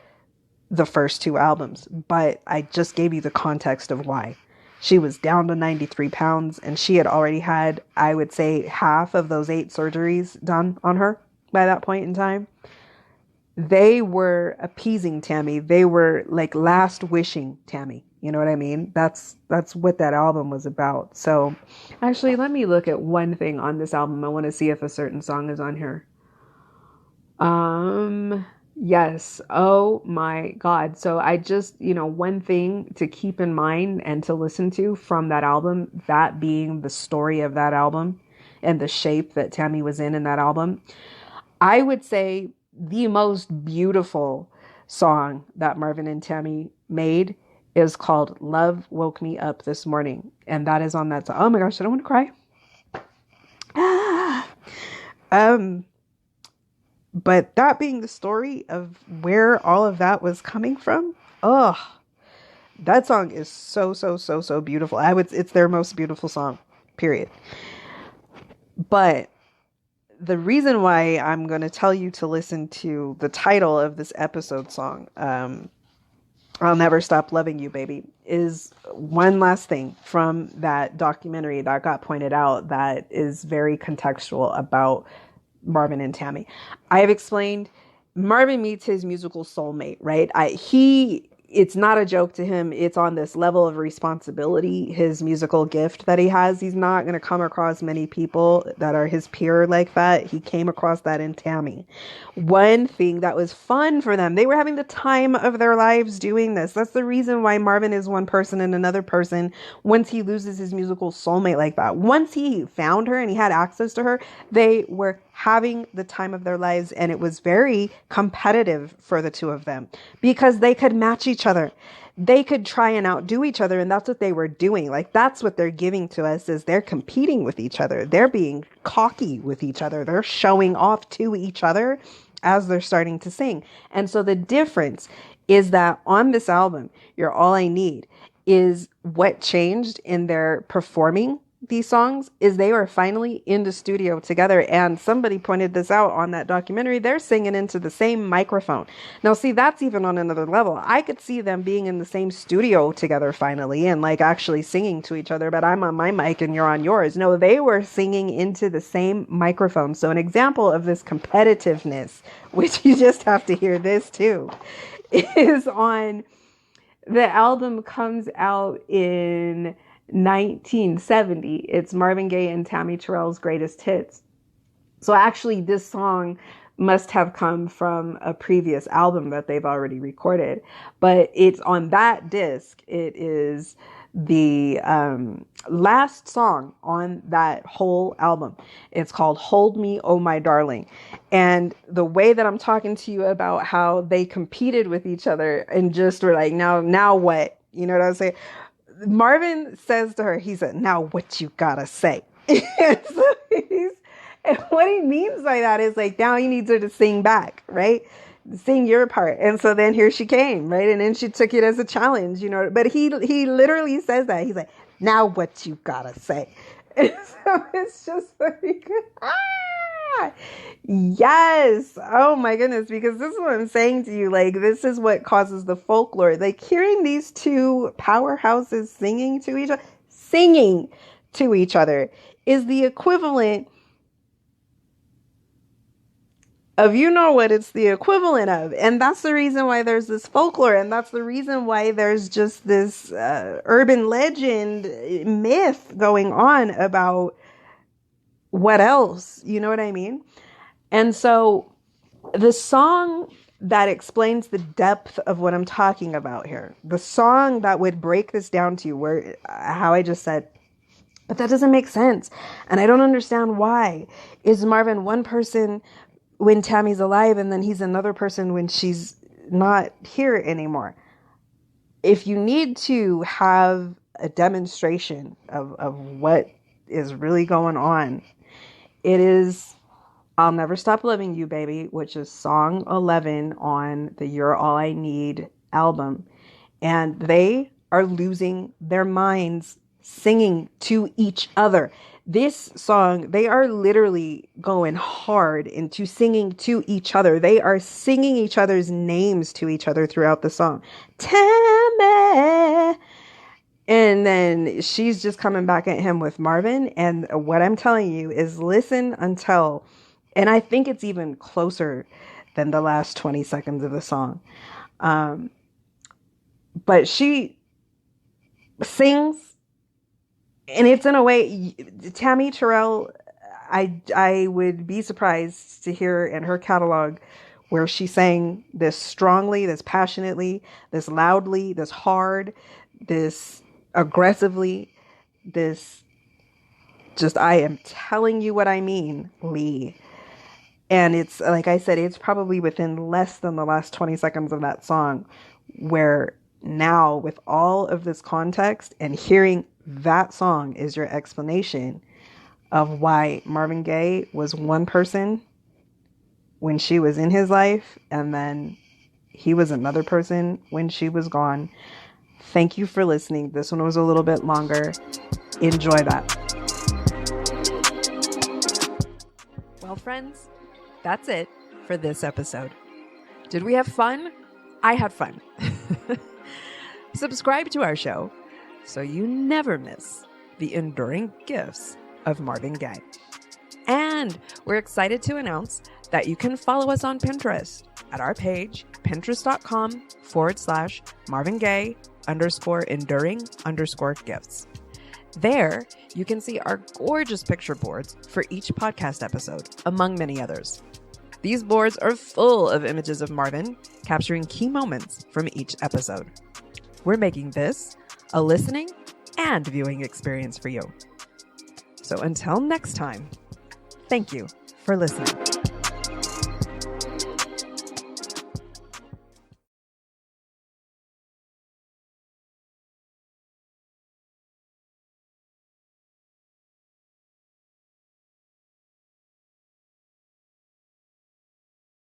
[SPEAKER 1] the first two albums, but I just gave you the context of why. She was down to 93 pounds and she had already had, I would say, half of those 8 surgeries done on her by that point in time. They were appeasing Tammi. They were like last wishing Tammi. You know what I mean? That's what that album was about. So actually, let me look at one thing on this album. I want to see if a certain song is on here. Yes. Oh my God. So I just, one thing to keep in mind and to listen to from that album, that being the story of that album and the shape that Tammi was in that album, I would say the most beautiful song that Marvin and Tammi made is called Love Woke Me Up This Morning. And that is on that song. Oh my gosh, I don't want to cry. But that being the story of where all of that was coming from, that song is so beautiful. It's their most beautiful song, period. But the reason why I'm going to tell you to listen to the title of this episode song, I'll Never Stop Loving You, Baby, is one last thing from that documentary that got pointed out that is very contextual about Marvin and Tammi. I have explained Marvin meets his musical soulmate, right? It's not a joke to him. It's on this level of responsibility, his musical gift that he has. He's not going to come across many people that are his peer like that. He came across that in Tammi. One thing that was fun for them, they were having the time of their lives doing this. That's the reason why Marvin is one person and another person once he loses his musical soulmate like that. Once he found her and he had access to her, they were having the time of their lives, and it was very competitive for the two of them because they could match each other. They could try and outdo each other, and that's what they were doing. Like, that's what they're giving to us, is they're competing with each other. They're being cocky with each other. They're showing off to each other as they're starting to sing. And so the difference is that on this album, You're All I Need, is what changed in their performing these songs is they were finally in the studio together. And somebody pointed this out on that documentary. They're singing into the same microphone. Now, see, that's even on another level. I could see them being in the same studio together finally and like actually singing to each other, but I'm on my mic and you're on yours. No, they were singing into the same microphone. So an example of this competitiveness, which you just have to hear this too, is on the album comes out in 1970. It's Marvin Gaye and Tammi Terrell's Greatest Hits. So actually this song must have come from a previous album that they've already recorded, but it's on that disc. It is the last song on that whole album. It's called Hold Me, Oh My Darling. And the way that I'm talking to you about how they competed with each other and just were like, now what? You know what I'm saying? Marvin says to her, he said, now what you gotta say? And what he means by that is like, now he needs her to sing back, right? Sing your part. And so then here she came, right? And then she took it as a challenge, but he literally says that. He's like, now what you gotta say? And so it's just very good. Yes. Oh my goodness. Because this is what I'm saying to you. Like, this is what causes the folklore. Like, hearing these two powerhouses singing to each other is the equivalent of, you know what it's the equivalent of. And that's the reason why there's this folklore, and that's the reason why there's just this urban legend myth going on about what else, you know what I mean? And so the song that explains the depth of what I'm talking about here, the song that would break this down to you, where how I just said, but that doesn't make sense, and I don't understand why. Is Marvin one person when Tammy's alive, and then he's another person when she's not here anymore? If you need to have a demonstration of what is really going on, it is I'll Never Stop Loving You, Baby, which is song 11 on the You're All I Need album. And they are losing their minds singing to each other. This song, they are literally going hard into singing to each other. They are singing each other's names to each other throughout the song. Tammi! And then she's just coming back at him with Marvin. And what I'm telling you is listen until, and I think it's even closer than the last 20 seconds of the song. But she sings, and it's in a way, Tammi Terrell, I would be surprised to hear in her catalog where she sang this strongly, this passionately, this loudly, this hard, this aggressively, this just, I am telling you what I mean, Lee. And it's, like I said, it's probably within less than the last 20 seconds of that song where now, with all of this context and hearing that song is your explanation of why Marvin Gaye was one person when she was in his life, and then he was another person when she was gone. Thank you for listening. This one was a little bit longer. Enjoy that. Well, friends, that's it for this episode. Did we have fun? I had fun. Subscribe to our show so you never miss the enduring gifts of Marvin Gaye. And we're excited to announce that you can follow us on Pinterest at our page, pinterest.com/Marvin Gaye _enduring_gifts. There, you can see our gorgeous picture boards for each podcast episode, among many others. These boards are full of images of Marvin, capturing key moments from each episode. We're making this a listening and viewing experience for you. So until next time, thank you for listening.